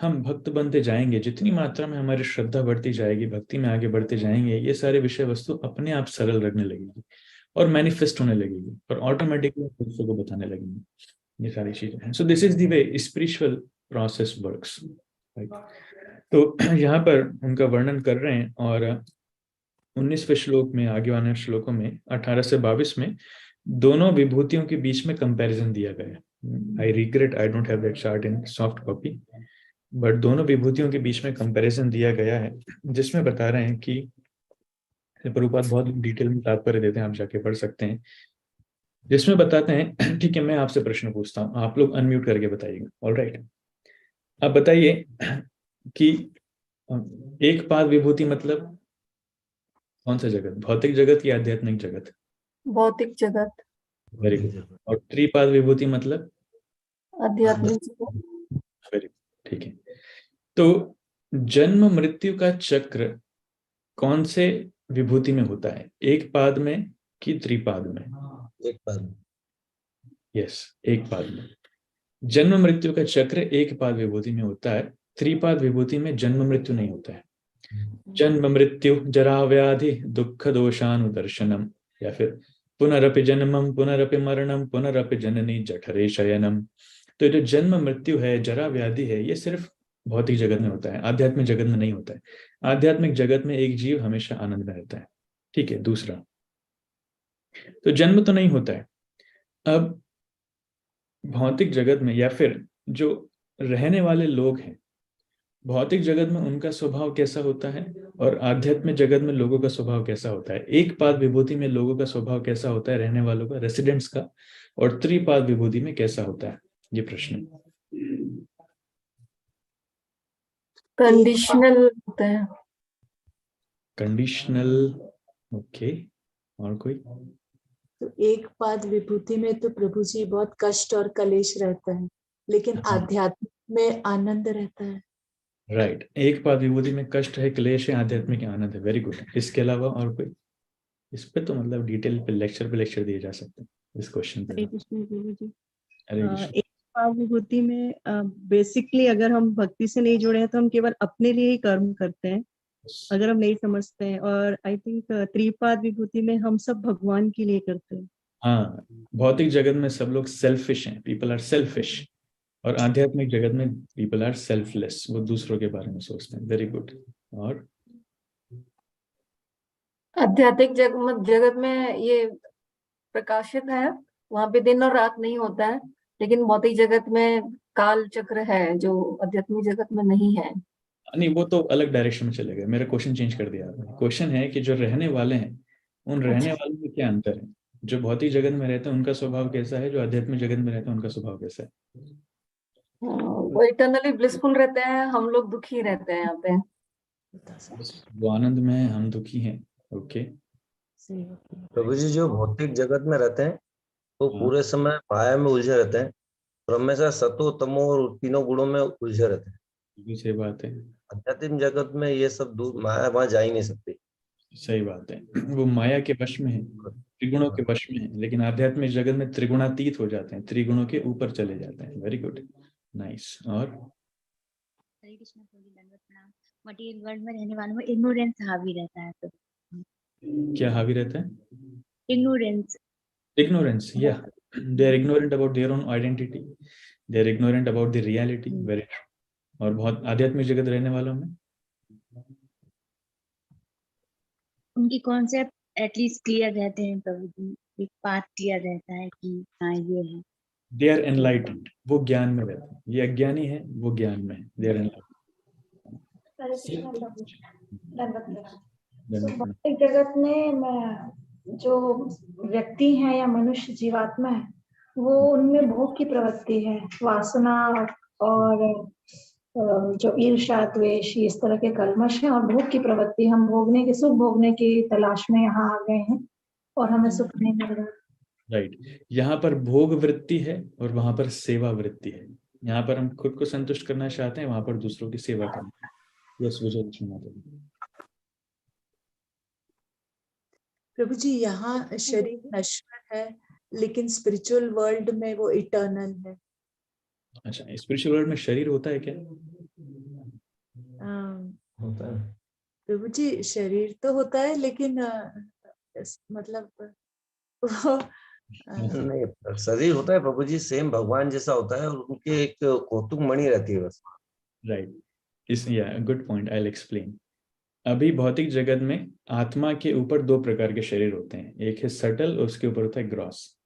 हम भक्त बनते जाएंगे, जितनी मात्रा में हमारी श्रद्धा बढ़ती जाएगी, भक्ति में आगे बढ़ते जाएंगे, ये सारे विषय वस्तु अपने आप सरल लगने लगेगी और मैनिफेस्ट होने लगेगी, और ऑटोमेटिकली दूसरों को बताने लगेंगे। ये सारी चीजें हैं। सो this is the way spiritual process works, right. तो यहाँ पर उनका वर्णन कर रहे हैं, और 19वें श्लोक में, आगे वाले श्लोकों में 18 से 22 में दोनों विभूतियों के बीच में कंपैरिजन दिया गया है। I regret I don't have that chart in soft copy, but दोनों विभूतियों के बीच में कंपैरिजन दिया गया है, जिसमें बता रहे हैं कि प्रभुपाद बहुत डिटेल में तात्पर्य देते हैं, आप जाके पढ़ सकते हैं, जिसमें बताते हैं। ठीक है, मैं आपसे प्रश्न पूछता हूँ, आप लोग अनम्यूट करके बताइएगा। ऑलराइट, अब बताइए कि एक पाद विभूति मतलब कौन सा जगत? भौतिक जगत या आध्यात्मिक जगत? भौतिक जगत। Very good. और त्रिपाद विभूति मतलब आध्यात्मिक वेरी, ठीक है। तो जन्म मृत्यु का चक्र कौन से विभूति में होता है, एक पाद में कि त्रिपाद में? एक पाद। यस, एक पाद में। जन्म मृत्यु का चक्र एक पाद विभूति में होता है, त्रिपाद विभूति में जन्म मृत्यु नहीं होता है। जन्म मृत्यु जरा व्याधि दुख दोषानुदर्शनम, या फिर पुनरपि जन्मम पुनरपि मरणम पुनरपि जननी जठरे शयनम। तो जो जन्म मृत्यु है, जरा व्याधि है, ये सिर्फ भौतिक जगत में होता है, आध्यात्मिक जगत में नहीं होता है। आध्यात्मिक जगत में एक जीव हमेशा आनंद में रहता है। ठीक है। दूसरा, तो जन्म तो नहीं होता है। अब भौतिक जगत में या फिर जो रहने वाले लोग हैं, भौतिक जगत में उनका स्वभाव कैसा होता है और आध्यात्मिक जगत में लोगों का स्वभाव कैसा होता है? एक पाद विभूति में लोगों का स्वभाव कैसा होता है, रहने वालों का, रेसिडेंट्स का, और त्रिपाद विभूति में कैसा होता है? ये प्रश्न कंडीशनल होता है। कंडीशनल। ओके, और कोई? तो एक पाद विभूति में तो प्रभु जी बहुत कष्ट और कलेश रहता है, लेकिन हाँ। आध्यात्मिक में आनंद रहता है। राइट, एक पाद विभूति में कष्ट है, क्लेश है, आध्यात्मिक आनंद है। Very good. इसके अलावा और कोई? इस पे तो मतलब डिटेल पे लेक्चर दिए जा सकते हैं इस क्वेश्चन पे। हरे कृष्ण प्रभु जी। अरे कृष्ण। एक पाद विभूति में बेसिकली अगर हम भक्ति से नहीं जुड़े हैं तो हम केवल अपने लिए ही कर्म करते हैं, अगर हम नहीं समझते हैं। और आई थिंक त्रिपाद विभूति में हम सब भगवान के लिए करते हैं। हाँ, भौतिक जगत में सब लोग सेल्फिश हैं, पीपल आर सेल्फिश, और आध्यात्मिक जगत में पीपल आर सेल्फलेस, वो दूसरों के बारे में सोचते हैं। Very good. और आध्यात्मिक जगत में ये प्रकाशित है, वहां पे दिन और रात नहीं होता है, लेकिन भौतिक जगत में काल चक्र है जो आध्यात्मिक जगत में नहीं है। नहीं, वो तो अलग डायरेक्शन में चले गए, मेरा क्वेश्चन चेंज कर दिया आपने। क्वेश्चन है कि जो रहने वाले हैं, उन रहने वालों में क्या अंतर है? जो भौतिक जगत में रहते हैं उनका स्वभाव कैसा है, जो आध्यात्मिक जगत में रहते हैं उनका स्वभाव कैसा है? वो इटर्नली ब्लिसफुल रहते हैं, हम लोग दुखी रहते हैं यहाँ पे। वो आनंद में है, हम दुखी हैं। ओके। प्रभु जी जो भौतिक जगत में रहते हैं वो पूरे समय माया में उलझे रहते हैं और हमेशा सतो तमो और तीनों गुणों में उलझे रहते हैं। ये सही बात है। आध्यात्मिक जगत में ये सब दूर, माया वहां जा ही नहीं सकती। सही बात है, वो माया के वश में है, त्रिगुणों के वश में है, लेकिन आध्यात्मिक जगत में त्रिगुणातीत हो जाते हैं, त्रिगुणों के ऊपर चले जाते हैं। Very good, nice. और हरे कृष्ण प्रभु जी, दंडवत प्रणाम। मटेरियल वर्ल्ड में रहने वालों में इग्नोरेंस हावी रहता है। तो क्या हावी रहता है? Ignorance. Ignorance, yeah. They are ignorant about their own identity. They are ignorant about the reality. Very true. और बहुत आध्यात्मिक जगत रहने वालों में उनकी कॉन्सेप्ट एटलीस्ट क्लियर रहते हैं प्रभु जी, एक पाथ क्लियर रहता है कि हाँ ये है। they are enlightened, वो ज्ञान में रहते हैं। ये अज्ञानी है, वो ज्ञान में है। they are enlightened. भौतिक जगत में जो व्यक्ति है या मनुष्य जीवात्मा है, वो उनमें भोग की प्रवृत्ति है, वासना और जो ईर्ष्या द्वेष इस तरह के कल्मश हैं और भोग की प्रवृत्ति। हम भोगने के, सुख भोगने की तलाश में यहाँ आ गए हैं और हमें सुख नहीं मिल रहा। राइट, यहाँ पर भोग वृत्ति है और वहां पर सेवा वृत्ति है। यहाँ पर हम खुद को संतुष्ट करना चाहते हैं, वहां पर दूसरों की सेवा करना है। यस विजय कृष्ण। प्रभु जी यहाँ शरीर नश्वर है, लेकिन स्पिरिचुअल वर्ल्ड में वो इटर्नल है। अच्छा, स्पिरिचुअल वर्ल्ड में शरीर होता है क्या? होता है। प्रभु जी शरीर तो होता है, लेकिन मतलब वो नहीं, शरीर होता है प्रभु जी, सेम भगवान जैसा होता है और उनके एक कौतुक मणि रहती है बस। राइट, इस good point, I will explain. अभी भौतिक जगत में आत्मा के ऊपर दो प्रकार के शरीर होते हैं, एक है सटल और उसके ऊपर होता है ग्रॉस।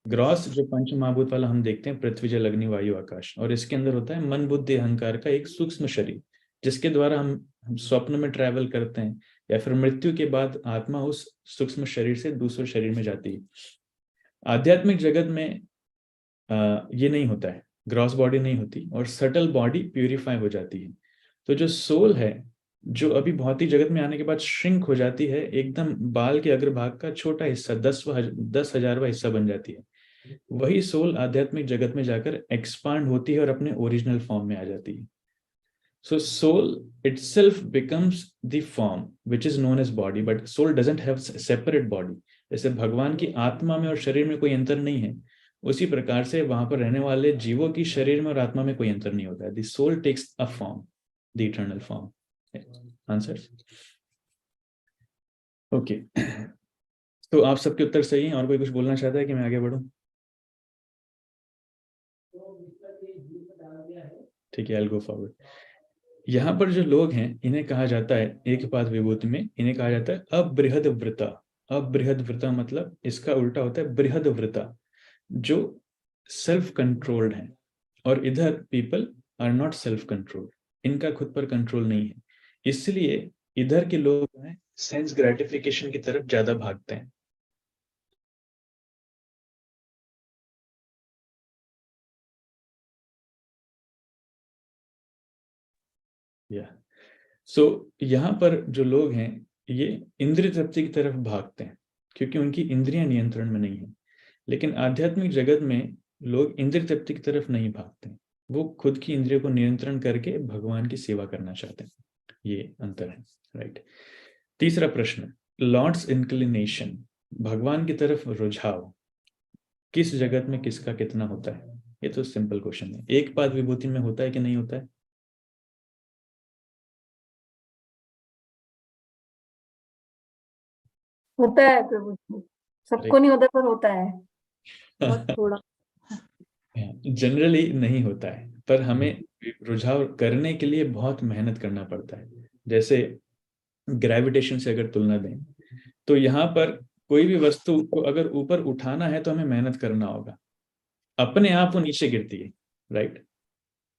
ग्रॉस जो पंच महाभूत वाला हम देखते हैं, पृथ्वी जल अग्नि वायु आकाश, और इसके अंदर होता है मन बुद्धि अहंकार का एक सूक्ष्म शरीर, जिसके द्वारा हम स्वप्न में ट्रैवल करते हैं, या फिर मृत्यु के बाद आत्मा उस सूक्ष्म शरीर से दूसरे शरीर में जाती है। आध्यात्मिक जगत में ये नहीं होता है, ग्रॉस बॉडी नहीं होती और सटल बॉडी प्यूरिफाई हो जाती है। तो जो सोल है, जो अभी भौतिक जगत में आने के बाद श्रिंक हो जाती है, एकदम बाल के अग्रभाग का छोटा हिस्सा 10,000वां हिस्सा बन जाती है, वही सोल आध्यात्मिक जगत में जाकर एक्सपांड होती है और अपने ओरिजिनल फॉर्म में आ जाती है. So soul itself becomes the form which is known as body, but soul doesn't have separate body. जैसे भगवान की आत्मा में और शरीर में कोई अंतर नहीं है, उसी प्रकार से वहां पर रहने वाले जीवों की शरीर में और आत्मा में कोई अंतर नहीं होता है. The soul takes a form, the eternal form. Answers? Okay. तो आप सबके उत्तर सही हैं. और कोई कुछ बोलना चाहता है कि मैं आगे बढ़ूं? ठीक है, I'll go forward. यहाँ पर जो लोग हैं इन्हें कहा जाता है एक पाद विभूति में, इन्हें कहा जाता है अबृहद व्रता. अबृहद व्रता मतलब इसका उल्टा होता है बृहद व्रता, जो सेल्फ कंट्रोल्ड है. और इधर people are not self controlled, इनका खुद पर कंट्रोल नहीं है. इसलिए इधर के लोग हैं सेंस ग्रेटिफिकेशन की तरफ ज्यादा भागते हैं. सो यहाँ पर जो लोग हैं ये इंद्रिय तृप्ति की तरफ भागते हैं क्योंकि उनकी इंद्रियां नियंत्रण में नहीं है. लेकिन आध्यात्मिक जगत में लोग इंद्रिय तृप्ति की तरफ नहीं भागते, वो खुद की इंद्रियों को नियंत्रण करके भगवान की सेवा करना चाहते हैं. ये अंतर है, राइट. तीसरा प्रश्न, लॉर्ड्स इंक्लिनेशन, भगवान की तरफ रुझाव किस जगत में किसका कितना होता है? ये तो सिंपल क्वेश्चन है. एक पाद विभूति में होता है कि नहीं होता है? होता है प्रभु जी, सबको नहीं होता पर होता है. बहुत थोड़ा. जनरली नहीं होता है, पर हमें रुझाव करने के लिए बहुत मेहनत करना पड़ता है. जैसे ग्रेविटेशन से अगर तुलना दें तो यहाँ पर कोई भी वस्तु को अगर ऊपर उठाना है तो हमें मेहनत करना होगा, अपने आप वो नीचे गिरती है, राइट,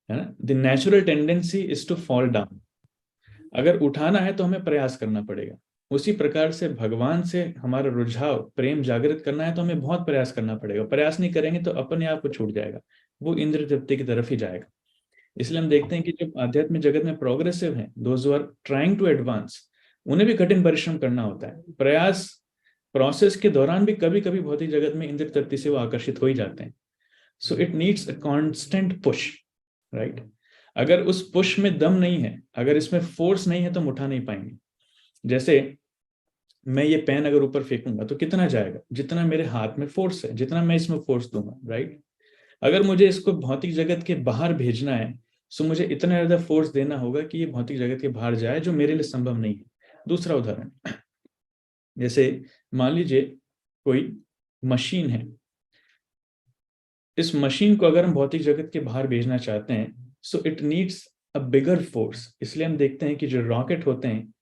है ना. The natural tendency is to fall down. अगर उठाना है तो हमें प्रयास करना पड़ेगा. उसी प्रकार से भगवान से हमारा रुझाव प्रेम जागृत करना है तो हमें बहुत प्रयास करना पड़ेगा. प्रयास नहीं करेंगे तो अपने आप को छूट जाएगा, वो इंद्रिय तृप्ति की तरफ ही जाएगा. इसलिए हम देखते हैं कि जो आध्यात्मिक जगत में प्रोग्रेसिव हैं, those who are trying to advance, उन्हें भी कठिन परिश्रम करना होता है. प्रयास प्रोसेस के दौरान भी कभी कभी भौतिक जगत में इंद्रिय तृप्ति से वो आकर्षित हो ही जाते हैं. So it needs a constant push, right. अगर उस पुश में दम नहीं है, अगर इसमें फोर्स नहीं है तो हम उठा नहीं पाएंगे. जैसे मैं ये पेन अगर ऊपर फेंकूंगा तो कितना जाएगा? जितना मेरे हाथ में फोर्स है, जितना मैं इसमें फोर्स दूंगा, राइट. अगर मुझे इसको भौतिक जगत के बाहर भेजना है तो मुझे इतना ज्यादा फोर्स देना होगा कि ये भौतिक जगत के बाहर जाए, जो मेरे लिए संभव नहीं है. दूसरा उदाहरण, जैसे मान लीजिए कोई मशीन है, इस मशीन को अगर हम भौतिक जगत के बाहर भेजना चाहते हैं so it needs a bigger force. इसलिए हम देखते हैं कि जो रॉकेट होते हैं,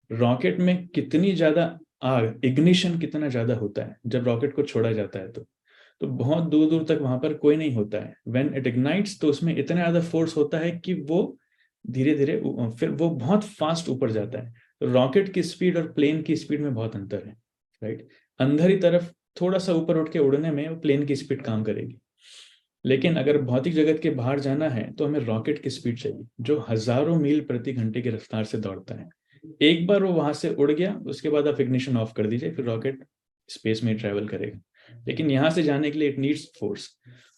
रॉकेट में कितनी ज्यादा आग, इग्निशन कितना ज्यादा होता है जब रॉकेट को छोड़ा जाता है तो बहुत दूर दूर तक वहां पर कोई नहीं होता है. व्हेन इट इग्नाइट्स तो उसमें इतना ज्यादा फोर्स होता है कि वो धीरे धीरे फिर वो बहुत फास्ट ऊपर जाता है. तो रॉकेट की स्पीड और प्लेन की स्पीड में बहुत अंतर है, राइट. अंदर ही तरफ थोड़ा सा ऊपर उठ के उड़ने में प्लेन की स्पीड काम करेगी, लेकिन अगर भौतिक जगत के बाहर जाना है तो हमें रॉकेट की स्पीड चाहिए जो हजारों मील प्रति घंटे की रफ्तार से दौड़ता है. एक बार वो वहां से उड़ गया, उसके बाद आप इग्निशन ऑफ कर दीजिए, फिर रॉकेट स्पेस में ट्रैवल करेगा. लेकिन यहाँ से जाने के लिए इट नीड्स फोर्स.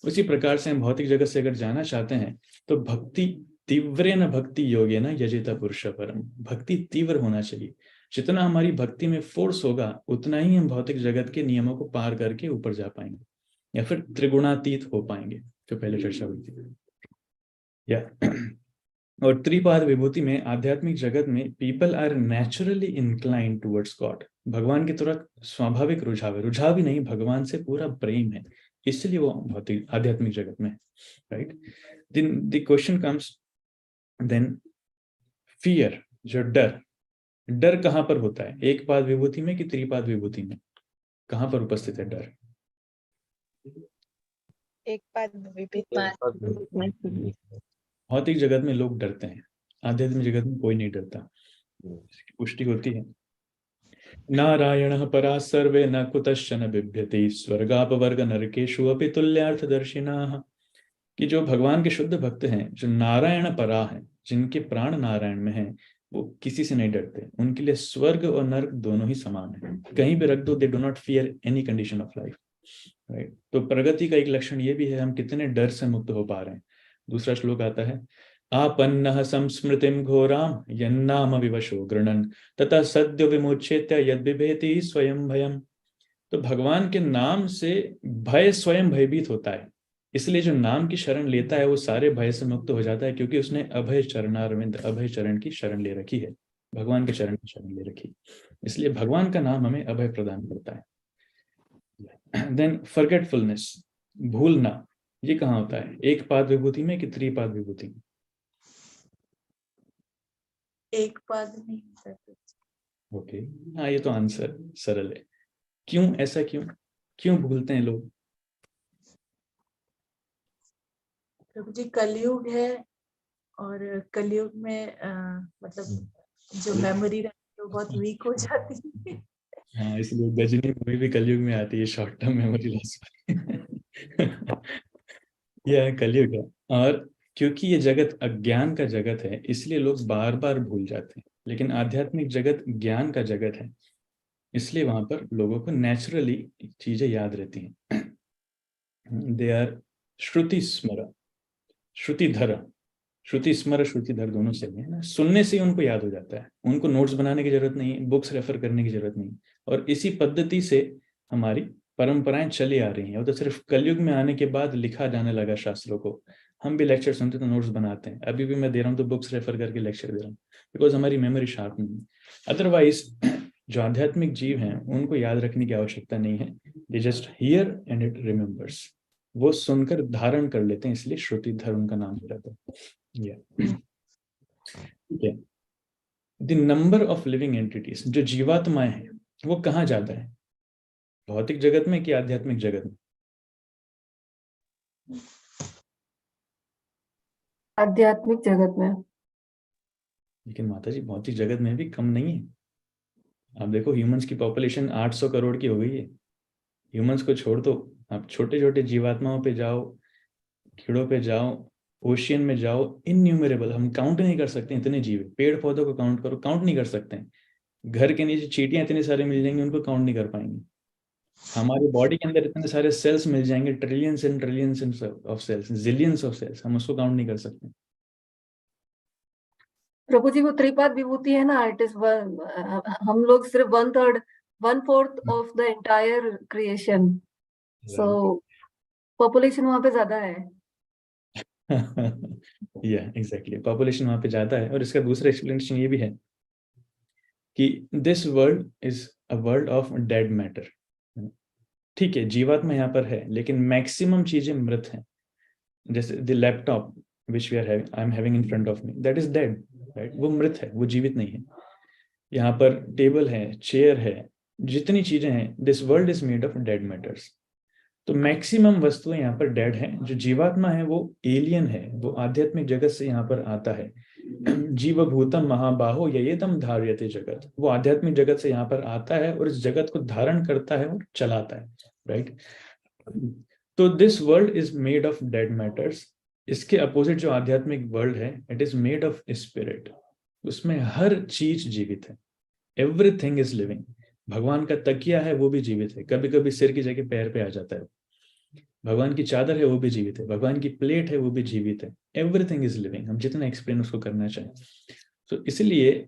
उसी प्रकार से हम भौतिक जगत से अगर जाना चाहते हैं तो भक्ति तीव्रेन भक्ति योगेन यजेत पुरुष परम, भक्ति तीव्र होना चाहिए. जितना हमारी भक्ति में फोर्स होगा उतना ही हम भौतिक जगत के नियमों को पार करके ऊपर जा पाएंगे या फिर त्रिगुणातीत हो पाएंगे, जो पहले चर्चा हुई थी. या और त्रिपाद विभूति में आध्यात्मिक जगत में people are naturally inclined towards God, भगवान की तरफ स्वाभाविक रुझाव है. रुझाव ही नहीं, भगवान से पूरा प्रेम है, इसलिए वो भौतिक आध्यात्मिक जगत में, right. The question comes then, fear, जो डर कहाँ पर होता है? एक पाद विभूति में कि त्रिपाद विभूति में? कहाँ पर उपस्थित है डर? एक पाद भौतिक जगत में लोग डरते हैं, आध्यात्मिक जगत में कोई नहीं डरता. इसकी पुष्टि होती है, नारायणः परा सर्वे न कुतश्चन बिभ्यति स्वर्गापवर्ग नरकेषु अपि तुल्यार्थदर्शिनः, कि जो भगवान के शुद्ध भक्त हैं, जो नारायण परा हैं, जिनके प्राण नारायण में हैं, वो किसी से नहीं डरते. उनके लिए स्वर्ग और नरक दोनों ही समान है, कहीं भी रख दो, they do not fear any condition of life. Right. तो प्रगति का एक लक्षण ये भी है हम कितने डर से मुक्त हो पा रहे हैं। दूसरा श्लोक आता है, आपन्नः संस्मृतिं घोराम यन्नाम विवशो गृणन् तथा सद्यो विमुच्येत्य यद् बिभेति स्वयं भयम्। तो भगवान के नाम से भय स्वयं भयभीत होता है, इसलिए जो नाम की शरण लेता है वो सारे भय से मुक्त हो जाता है, क्योंकि उसने अभय चरणारविंद, अभय चरण की शरण ले रखी है, भगवान के चरण की शरण ले रखी। इसलिए भगवान का नाम हमें अभय प्रदान करता है। देन फॉरगेटफुलनेस, भूलना, ये कहाँ होता है? एक पाद विभूति में कि त्रिपाद विभूति में? एक पाद नहीं सकते। ओके, हाँ ये तो आंसर सरल है। क्यों, ऐसा क्यों, क्यों भूलते हैं लोग? प्रभु जी कलयुग है और कलयुग में मतलब जो मेमोरी रहती है वो बहुत वीक हो जाती है। हाँ, इसलिए गजनी मूवी भी कलयुग में आती है, शॉर्ट टर्म मेमोरी लॉस। यह कलयुग है, और क्योंकि ये जगत अज्ञान का जगत है इसलिए लोग बार बार भूल जाते हैं, लेकिन आध्यात्मिक जगत ज्ञान का जगत है, इसलिए वहां पर लोगों को नेचुरली चीजें याद रहती हैं। दे आर श्रुति स्मर, श्रुतिधर, श्रुति स्मर श्रुतिधर दोनों से है ना, सुनने से ही उनको याद हो जाता है, उनको नोट्स बनाने की जरूरत नहीं, बुक्स रेफर करने की जरूरत नहीं। और इसी पद्धति से हमारी परंपराएं चली आ रही हैं। वो तो सिर्फ कलयुग में आने के बाद लिखा जाने लगा शास्त्रों को। हम भी लेक्चर सुनते तो नोट्स बनाते हैं, अभी भी मैं दे रहा हूँ तो बुक्स रेफर करके लेक्चर दे रहा हूँ, बिकॉज हमारी मेमोरी शार्प नहीं है। अदरवाइज जो आध्यात्मिक जीव हैं उनको याद रखने की आवश्यकता नहीं है, they just here and it remembers, वो सुनकर धारण कर लेते हैं, इसलिए श्रुतिधर उनका नाम हो जाता है। ठीक है। The number of living entities, जो जीवात्माएं हैं वो कहाँ ज्यादा है, भौतिक जगत में कि आध्यात्मिक जगत में? आध्यात्मिक जगत में। लेकिन माता जी भौतिक जगत में भी कम नहीं है। आप देखो ह्यूमंस की पॉपुलेशन 800 करोड़ की हो गई है। ह्यूमंस को छोड़ दो, आप छोटे छोटे जीवात्माओं पे जाओ, कीड़ों पे जाओ, ओशियन में जाओ, इनन्यूमरेबल, हम काउंट नहीं कर सकते इतने जीव। पेड़ पौधों को काउंट करो, काउंट नहीं कर सकते हैं। घर के नीचे चींटियां इतने सारे मिल जाएंगे, उनको काउंट नहीं कर पाएंगे। हमारी बॉडी के अंदर इतने सारे सेल्स मिल जाएंगे, trillions and trillions of cells, zillions of cells, हम उसको काउंट नहीं कर सकते। प्रभु जी वो त्रिपाद विभूति है ना, इट इज हम लोग सिर्फ 1/4 of the entire creation, so population वहां पे ज्यादा है। या एग्जैक्टली, पॉपुलेशन वहां पे ज्यादा है। और इसका दूसरा एक्सप्लेनेशन ये भी है कि this world is a world of dead matter. ठीक है, जीवात्मा यहाँ पर है, लेकिन मैक्सिमम चीजें मृत हैं। जैसे the laptop which we are having, I am having in front of me, that is dead, right, वो मृत है, वो जीवित नहीं है। यहाँ पर टेबल है, चेयर है, जितनी चीजें हैं, this world is made of dead matters. तो मैक्सिमम वस्तुएं यहाँ पर डेड हैं। जो जीवात्मा है वो एलियन है, वो आध्यात्मिक जगत से यहाँ पर आता है। जीवभूतम महाबाहो ययेदम धार्यते जगत, वो आध्यात्मिक जगत से यहाँ पर आता है और इस जगत को धारण करता है और चलाता है, राइट। तो this world is made of dead matters. इसके अपोजिट जो आध्यात्मिक वर्ल्ड है, it is made of spirit, उसमें हर चीज जीवित है, एवरीथिंग इज लिविंग। भगवान का तकिया है वो भी जीवित है, कभी कभी सिर की जगह पैर पे आ जाता है। भगवान की चादर है वो भी जीवित है, भगवान की प्लेट है वो भी जीवित है, एवरीथिंग इज लिविंग, हम जितना एक्सप्लेन उसको करना चाहें। तो इसलिए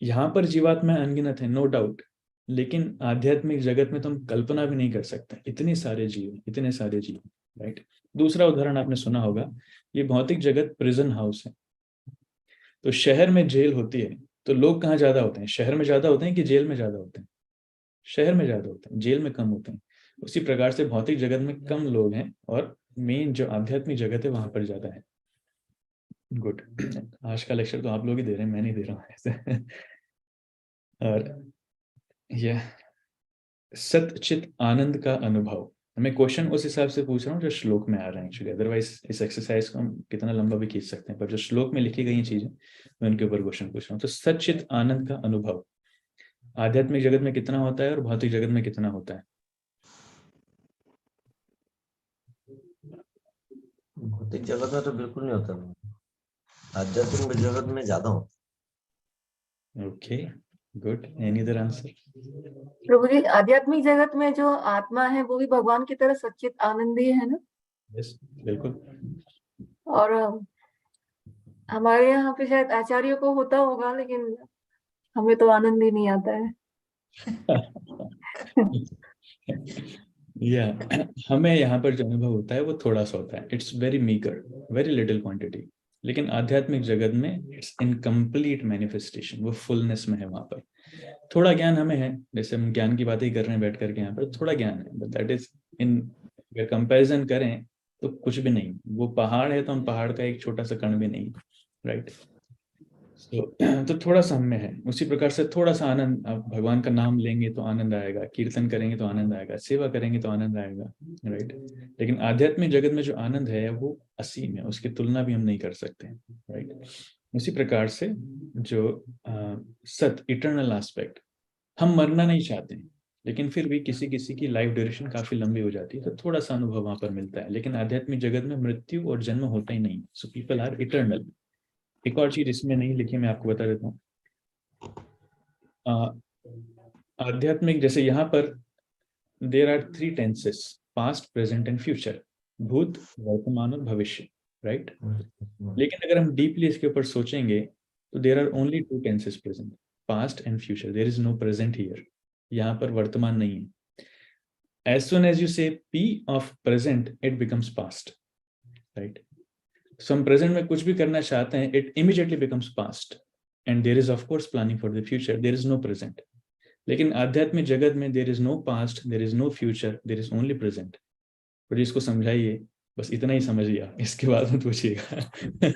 यहाँ पर जीवात्मा अनगिनत है, नो डाउट, लेकिन आध्यात्मिक जगत में तो हम कल्पना भी नहीं कर सकते, इतने सारे जीव, इतने सारे जीव, राइट। दूसरा उदाहरण आपने सुना होगा, ये भौतिक जगत प्रिजन हाउस है। तो शहर में जेल होती है तो लोग कहाँ ज्यादा होते हैं, शहर में ज्यादा होते हैं कि जेल में ज्यादा होते हैं? शहर में ज्यादा होते हैं, जेल में कम होते हैं। उसी प्रकार से भौतिक जगत में कम लोग हैं और मेन जो आध्यात्मिक जगत है वहां पर ज्यादा है। गुड, आज का लेक्चर तो आप लोग ही दे रहे हैं, मैं नहीं दे रहा हूँ ऐसे। और यह सतचित आनंद का अनुभव, मैं क्वेश्चन उस हिसाब से पूछ रहा हूँ जो श्लोक में आ रहे हैं एक्चुअली, अदरवाइज इस एक्सरसाइज को हम कितना लंबा भी खींच सकते हैं, पर जो श्लोक में लिखी गई चीजें मैं उनके ऊपर क्वेश्चन पूछ रहा हूँ। तो सतचित आनंद का अनुभव आध्यात्मिक जगत में कितना होता है और भौतिक जगत में कितना होता है? भौतिक जगत में तो बिल्कुल नहीं होता, आध्यात्मिक जगत में ज्यादा होता। Okay, good, any other answer? प्रभु जी, आध्यात्मिक जगत में जो आत्मा है वो भी भगवान की तरह सच्चित आनंदी है ना? यस, बिल्कुल। और हमारे यहाँ पे शायद आचार्यों को होता होगा, लेकिन हमें तो आनंद ही नहीं आता है। या हमें यहाँ पर जो अनुभव होता है वो थोड़ा सा होता है, it's very meagre, very little quantity. लेकिन आध्यात्मिक जगत में इट्स इनकम्प्लीट मैनिफेस्टेशन, वो फुलनेस में है। वहां पर थोड़ा ज्ञान हमें है, जैसे हम ज्ञान की बातें ही कर रहे हैं बैठ करके, यहाँ पर थोड़ा ज्ञान है, बट दैट इज इन, अगर कंपैरिजन करें तो कुछ भी नहीं। वो पहाड़ है तो हम पहाड़ का एक छोटा सा कण भी नहीं, राइट? तो थोड़ा सा हमें है। उसी प्रकार से थोड़ा सा आनंद, आप भगवान का नाम लेंगे तो आनंद आएगा, कीर्तन करेंगे तो आनंद आएगा, सेवा करेंगे तो आनंद आएगा, राइट? लेकिन आध्यात्मिक जगत में जो आनंद है वो असीम है, उसकी तुलना भी हम नहीं कर सकते, राइट? उसी प्रकार से जो सत, इटर्नल एस्पेक्ट, हम मरना नहीं चाहते, लेकिन फिर भी किसी किसी की लाइफ ड्यूरेशन काफी लंबी हो जाती है, तो थोड़ा सा अनुभव वहां पर मिलता है। लेकिन आध्यात्मिक जगत में मृत्यु और जन्म होता ही नहीं, सो पीपल आर इटर्नल। एक और चीज इसमें नहीं लिखी, मैं आपको बता देता हूँ। आध्यात्मिक, जैसे यहाँ पर there are 3 tenses, past, present and future, भूत, वर्तमान और भविष्य, राइट? लेकिन अगर हम डीपली इसके ऊपर सोचेंगे तो there are only 2 tenses present, past and future. There is no present here, यहाँ पर वर्तमान नहीं है। As soon as you say P of present, it becomes past, right? So हम present में कुछ भी करना चाहते हैं, it immediately becomes past, and there is of course planning for the future. There is no present. लेकिन आध्यात्मिक जगत में there is no past, there is no future, there is only present. तो इसको समझाइए, बस इतना ही समझिए, इसके बाद मत पूछिएगा।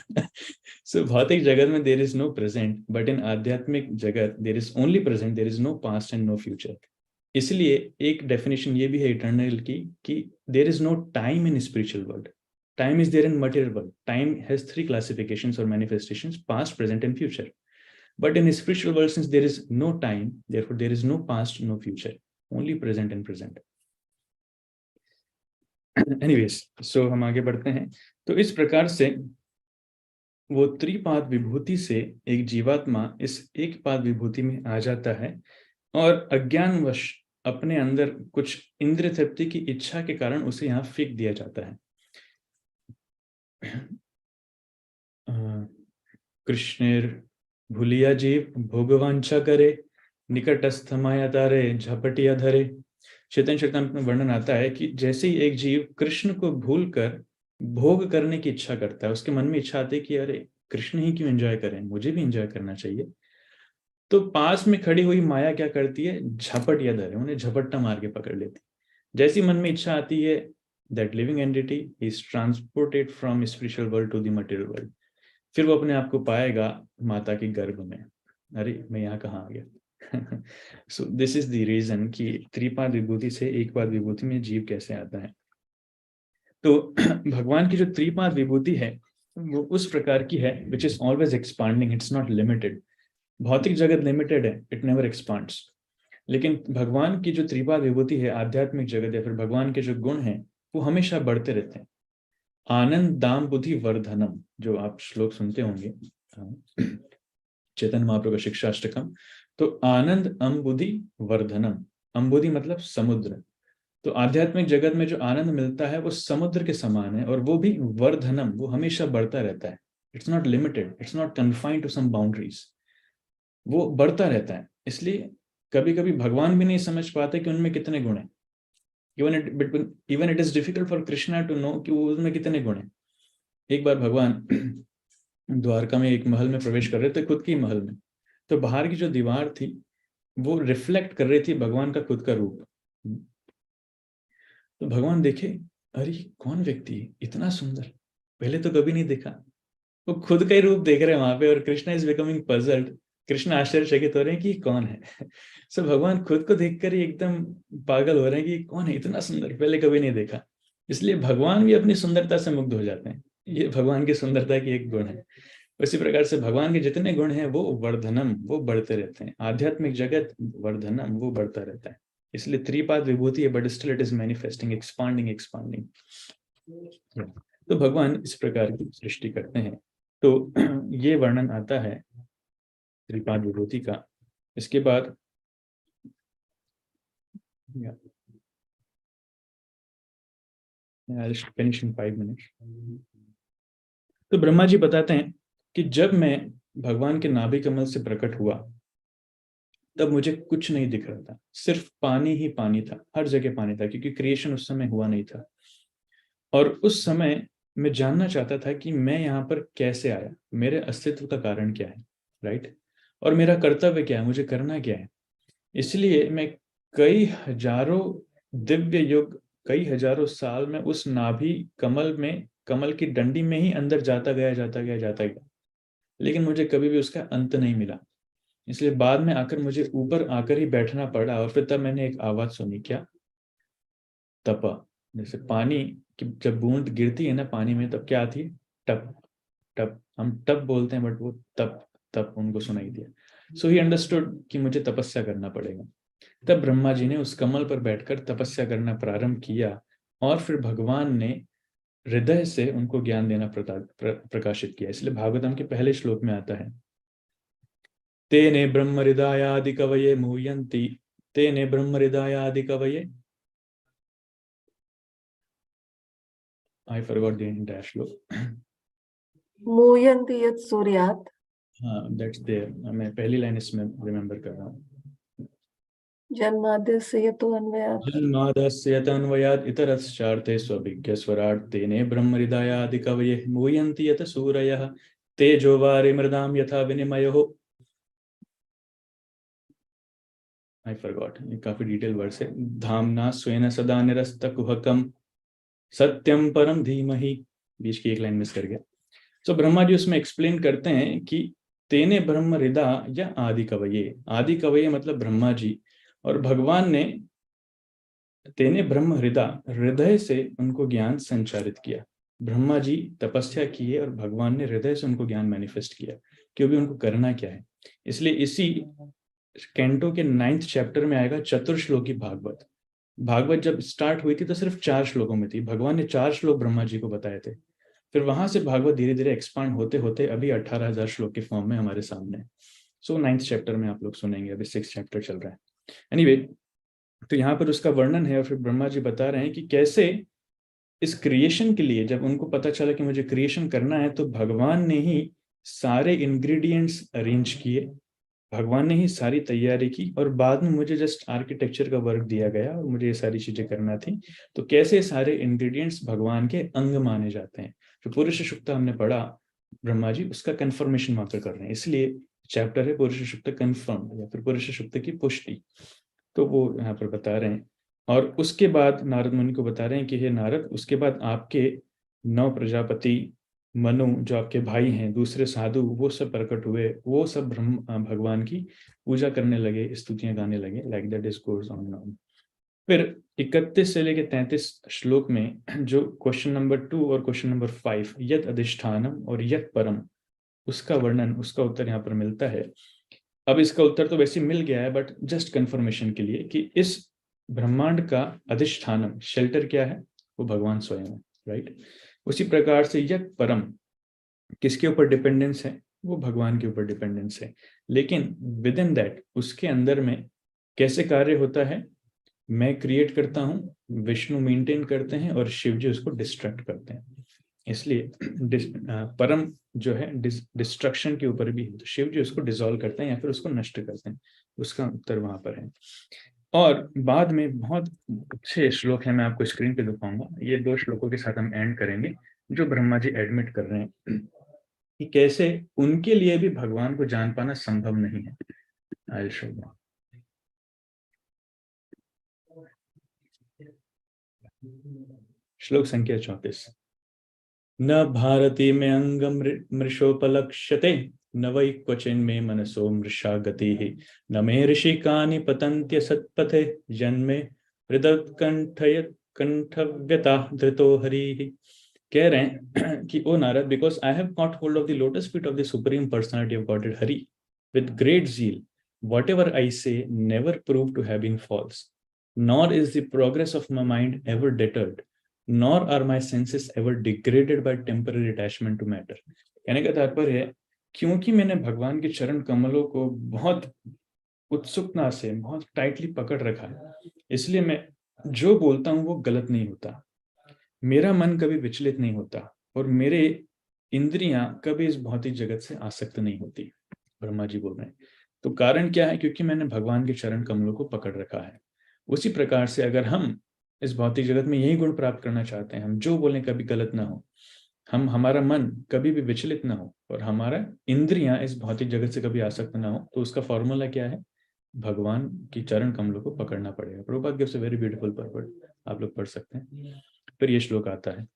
So भौतिक जगत में there is no present, but in आध्यात्मिक जगत there is only present, there is no past and no future. इसलिए एक डेफिनेशन ये भी है इटर्नल की कि there is no time in spiritual world, time is there in material world. Time has 3 classifications और manifestations, past, present and future. But in spiritual world, since there is no time, therefore there is no past, no future, only present and present. Anyways, so हम आगे बढ़ते हैं। तो इस प्रकार से वो त्रिपाद विभूति से एक जीवात्मा इस एक पाद विभूति में आ जाता है, और अज्ञानवश अपने अंदर कुछ इंद्रिय तृप्ति की इच्छा के कारण उसे यहाँ फेंक दिया जाता है। कृष्णेर भूलिया जीव भोगवांछा करे, निकटस्थ माया तारे झपटिया धरे। चैतन्य चरितामृत में वर्णन आता है कि जैसे ही एक जीव कृष्ण को भूलकर भोग करने की इच्छा करता है, उसके मन में इच्छा आती है कि अरे कृष्ण ही क्यों एंजॉय करें, मुझे भी एंजॉय करना चाहिए, तो पास में खड़ी हुई माया क्या करती है, झपट या धरे, उन्हें झपट्टा मार के पकड़ लेती। जैसी मन में इच्छा आती है, that living entity is transported from spiritual world to the material world. फिर वो अपने आप को पाएगा माता के गर्भ में, अरे मैं यहाँ कहाँ आ गया। So this is the reason कि त्रिपाद विभूति से एक पाद विभूति में जीव कैसे आता है। तो भगवान की जो त्रिपाद विभूति है वो उस प्रकार की है which is always expanding, it's not limited. भौतिक जगत लिमिटेड है, इट नेवर एक्सपांड्स। लेकिन भगवान की जो त्रिपाद विभूति है, आध्यात्मिक जगत या फिर भगवान के जो गुण हैं वो हमेशा बढ़ते रहते हैं। आनंद दाम बुद्धि वर्धनम, जो आप श्लोक सुनते होंगे चैतन्य महाप्रभु का शिक्षाष्टकम, तो आनंद अम्बुधि वर्धनम, अम्बुधि मतलब समुद्र। तो आध्यात्मिक जगत में जो आनंद मिलता है वो समुद्र के समान है, और वो भी वर्धनम, वो हमेशा बढ़ता रहता है। It's not limited, it's not confined to some boundaries, वो बढ़ता रहता है। इसलिए कभी कभी भगवान भी नहीं समझ पाते कि उनमें कितने गुण हैं। Even it is difficult for Krishna to know कि वो उनमें कितने गुण हैं। एक बार भगवान द्वारका में एक महल में प्रवेश कर रहे थे, खुद की महल में, तो बाहर की जो दीवार थी वो रिफ्लेक्ट कर रही थी भगवान का खुद का रूप। तो भगवान देखे, अरे कौन व्यक्ति है इतना सुंदर, पहले तो कभी नहीं देखा। वो खुद का ही रूप देख रहे हैं वहां पे, और Krishna is becoming puzzled. Krishna आश्चर्यचकित हो रहे हैं कि कौन है। सो भगवान खुद को देखकर ही एकदम पागल हो रहे हैं कि कौन है इतना सुंदर, पहले कभी नहीं देखा। इसलिए भगवान भी अपनी सुंदरता से मुग्ध हो जाते हैं। ये भगवान की सुंदरता की एक गुण है। उसी प्रकार से भगवान के जितने गुण हैं वो वर्धनम, वो बढ़ते रहते हैं। आध्यात्मिक जगत वर्धनम, वो बढ़ता रहता है। इसलिए त्रिपाद विभूति है, but still it is manifesting, expanding expanding. तो भगवान इस प्रकार की सृष्टि करते हैं। तो ये वर्णन आता है त्रिपाद विभूति का इसके बाद I'll finish in 5 minutes. तो ब्रह्मा जी बताते हैं कि जब मैं भगवान के नाभि कमल से प्रकट हुआ तब मुझे कुछ नहीं दिख रहा था, सिर्फ पानी ही पानी था, हर जगह पानी था, क्योंकि क्रिएशन उस समय हुआ नहीं था। और उस समय मैं जानना चाहता था कि मैं यहाँ पर कैसे आया, मेरे अस्तित्व का कारण क्या है, राइट, और मेरा कर्तव्य क्या है, मुझे करना क्या है। इसलिए मैं कई हजारों दिव्य युग, कई हजारों साल में उस नाभि कमल में, कमल की डंडी में ही अंदर जाता गया, लेकिन मुझे कभी भी उसका अंत नहीं मिला। इसलिए बाद में आकर मुझे ऊपर आकर ही बैठना पड़ा, और फिर तब मैंने एक आवाज सुनी, क्या, तपा। जैसे पानी की जब बूंद गिरती है ना पानी में, तब क्या आती है, टप टप। हम टप बोलते हैं, बट वो तप तप उनको सुनाई दिया। सो ही अंडरस्टूड कि मुझे तपस्या करना पड़ेगा। तब ब्रह्मा जी ने उस कमल पर बैठकर तपस्या करना प्रारंभ किया, और फिर भगवान ने हृदय से उनको ज्ञान देना प्रकाशित किया। इसलिए भागवतम के पहले श्लोक में आता है, तेने ब्रह्म हृदयादि कवये मुह्यन्ति, तेने ब्रह्म हृदयादि कवये, I forgot the entire श्लोक। मूयन्ति यत् सूर्यात्। हाँ, that's there। मैं पहली लाइन इसमें रिमेम्बर कर रहा हूँ। जन्माद्यस्य यतोऽन्वयात्। जन्मादस्य यतोऽन्वयात् इतरश्चार्थे स्वभिज्ञ स्वराट्, तेने ब्रह्म हृदयादि कवये मुह्यन्ति यत् सूरयः, तेजो वारि मृदाम यथा विनिमयो। I forgot, ये काफी डिटेल वर्ड्स है। धामना स्वेन सदा निरस्त कुहकम सत्यम परम धीमहि, बीच की एक लाइन मिस कर गया। तो ब्रह्मा जी उसमें एक्सप्लेन करते हैं कि तेने ब्रह्म हृदय या आदि कवये, आदि कवये मतलब ब्रह्मा जी, और भगवान ने तेने ब्रह्म हृदय से उनको ज्ञान संचारित किया। ब्रह्मा जी तपस्या किए और भगवान ने हृदय से उनको ज्ञान मैनिफेस्ट किया, क्योंकि उनको करना क्या है। इसलिए इसी कैंटो के 9th चैप्टर में आएगा चतुर्श्लोकी भागवत। भागवत जब स्टार्ट हुई थी तो सिर्फ 4 श्लोकों में थी, भगवान ने 4 श्लोक ब्रह्मा जी को बताए थे। फिर वहां से भागवत धीरे धीरे एक्सपांड होते होते अभी 18,000 श्लोक के फॉर्म में हमारे सामने। सो 9th चैप्टर में आप लोग सुनेंगे, अभी 6th चैप्टर चल रहा है। एनीवे, तो यहाँ पर उसका वर्णन है, और फिर ब्रह्मा जी बता रहे हैं कि कैसे इस क्रिएशन के लिए जब उनको पता चला कि मुझे क्रिएशन करना है, तो भगवान ने ही सारे इंग्रेडिएंट्स अरेंज किए, भगवान ने ही सारी तैयारी की, और बाद में मुझे जस्ट आर्किटेक्चर का वर्क दिया गया और मुझे ये सारी चीजें करना थी। तो कैसे सारे इंग्रेडिएंट्स भगवान के अंग माने जाते हैं, जो पुरुष सुक्त हमने पढ़ा, ब्रह्मा जी उसका कंफर्मेशन मात्र कर रहे हैं। इसलिए चैप्टर है पुरुष सुक्त कंफर्म, या फिर पुरुष सुक्त की पुष्टि। तो वो यहाँ पर बता रहे हैं। और उसके बाद नारद मुनि को बता रहे हैं कि हे नारद, उसके बाद आपके 9 प्रजापति, मनु जो आपके भाई हैं, दूसरे साधु, वो सब प्रकट हुए, वो सब भगवान की पूजा करने लगे, स्तुतियां गाने लगे। Like that is goes on now. फिर 31 से लेके 33 श्लोक में जो क्वेश्चन नंबर 2 और क्वेश्चन नंबर 5, यत अधिष्ठानम और यत परम, उसका वर्णन, उसका उत्तर यहाँ पर मिलता है। अब इसका उत्तर तो वैसे मिल गया है, बट जस्ट कंफर्मेशन के लिए कि इस ब्रह्मांड का अधिष्ठानम, शेल्टर क्या है, वो भगवान स्वयं है, राइट। उसी प्रकार से यत परम किसके ऊपर डिपेंडेंस है, वो भगवान के ऊपर डिपेंडेंस है। लेकिन विद इन दैट, उसके अंदर में कैसे कार्य होता है, मैं क्रिएट करता हूँ, विष्णु मेंटेन करते हैं, और शिव जी उसको डिस्ट्रक्ट करते हैं। इसलिए परम जो है डिस्ट्रक्शन के ऊपर भी है, तो शिव जी उसको डिसॉल्व करते हैं या फिर उसको नष्ट करते हैं। उसका उत्तर वहां पर है। और बाद में बहुत अच्छे श्लोक है, मैं आपको स्क्रीन पे दिखाऊंगा। ये 2 श्लोकों के साथ हम एंड करेंगे, जो ब्रह्मा जी एडमिट कर रहे हैं कि कैसे उनके लिए भी भगवान को जान पाना संभव नहीं है। I show you. श्लोक संख्या 34। न भारती में अंगम मृषोपलक्ष्यते, न वै क्वचिन में मनसो मृषा गति, न मे ऋषिकानि पतन्त्य सत्पथे, जन्मे कंठव्यता धृतो हरि। कह रहे हैं कि O Narad, because I have caught hold of the lotus feet of the supreme personality of godhead Hari with great zeal, whatever I say never proved to have been false, nor is the progress of my mind ever deterred, nor are my senses ever degraded by temporary attachment to matter। कहने का तात्पर्य है, क्योंकि मैंने भगवान के चरण कमलों को बहुत उत्सुकता से बहुत टाइटली पकड़ रखा है, इसलिए मैं जो बोलता हूँ वो गलत नहीं होता, मेरा मन कभी विचलित नहीं होता और मेरे इंद्रियां कभी इस भौतिक जगत से आसक्त नहीं होती। ब्रह्मा जी बोल रहे हैं। तो कारण क्या है? क्योंकि मैंने भगवान के चरण कमलों को पकड़ रखा है। उसी प्रकार से अगर हम इस भौतिक जगत में यही गुण प्राप्त करना चाहते हैं, हम जो बोलें कभी गलत ना हो, हमारा मन कभी भी विचलित ना हो और हमारा इंद्रियां इस भौतिक जगत से कभी आसक्त ना हो, तो उसका फॉर्मूला क्या है? भगवान की चरण कमलों को पकड़ना पड़ेगा। Prabhupada gives a very beautiful purport, आप लोग पढ़ सकते हैं। फिर ये श्लोक आता है,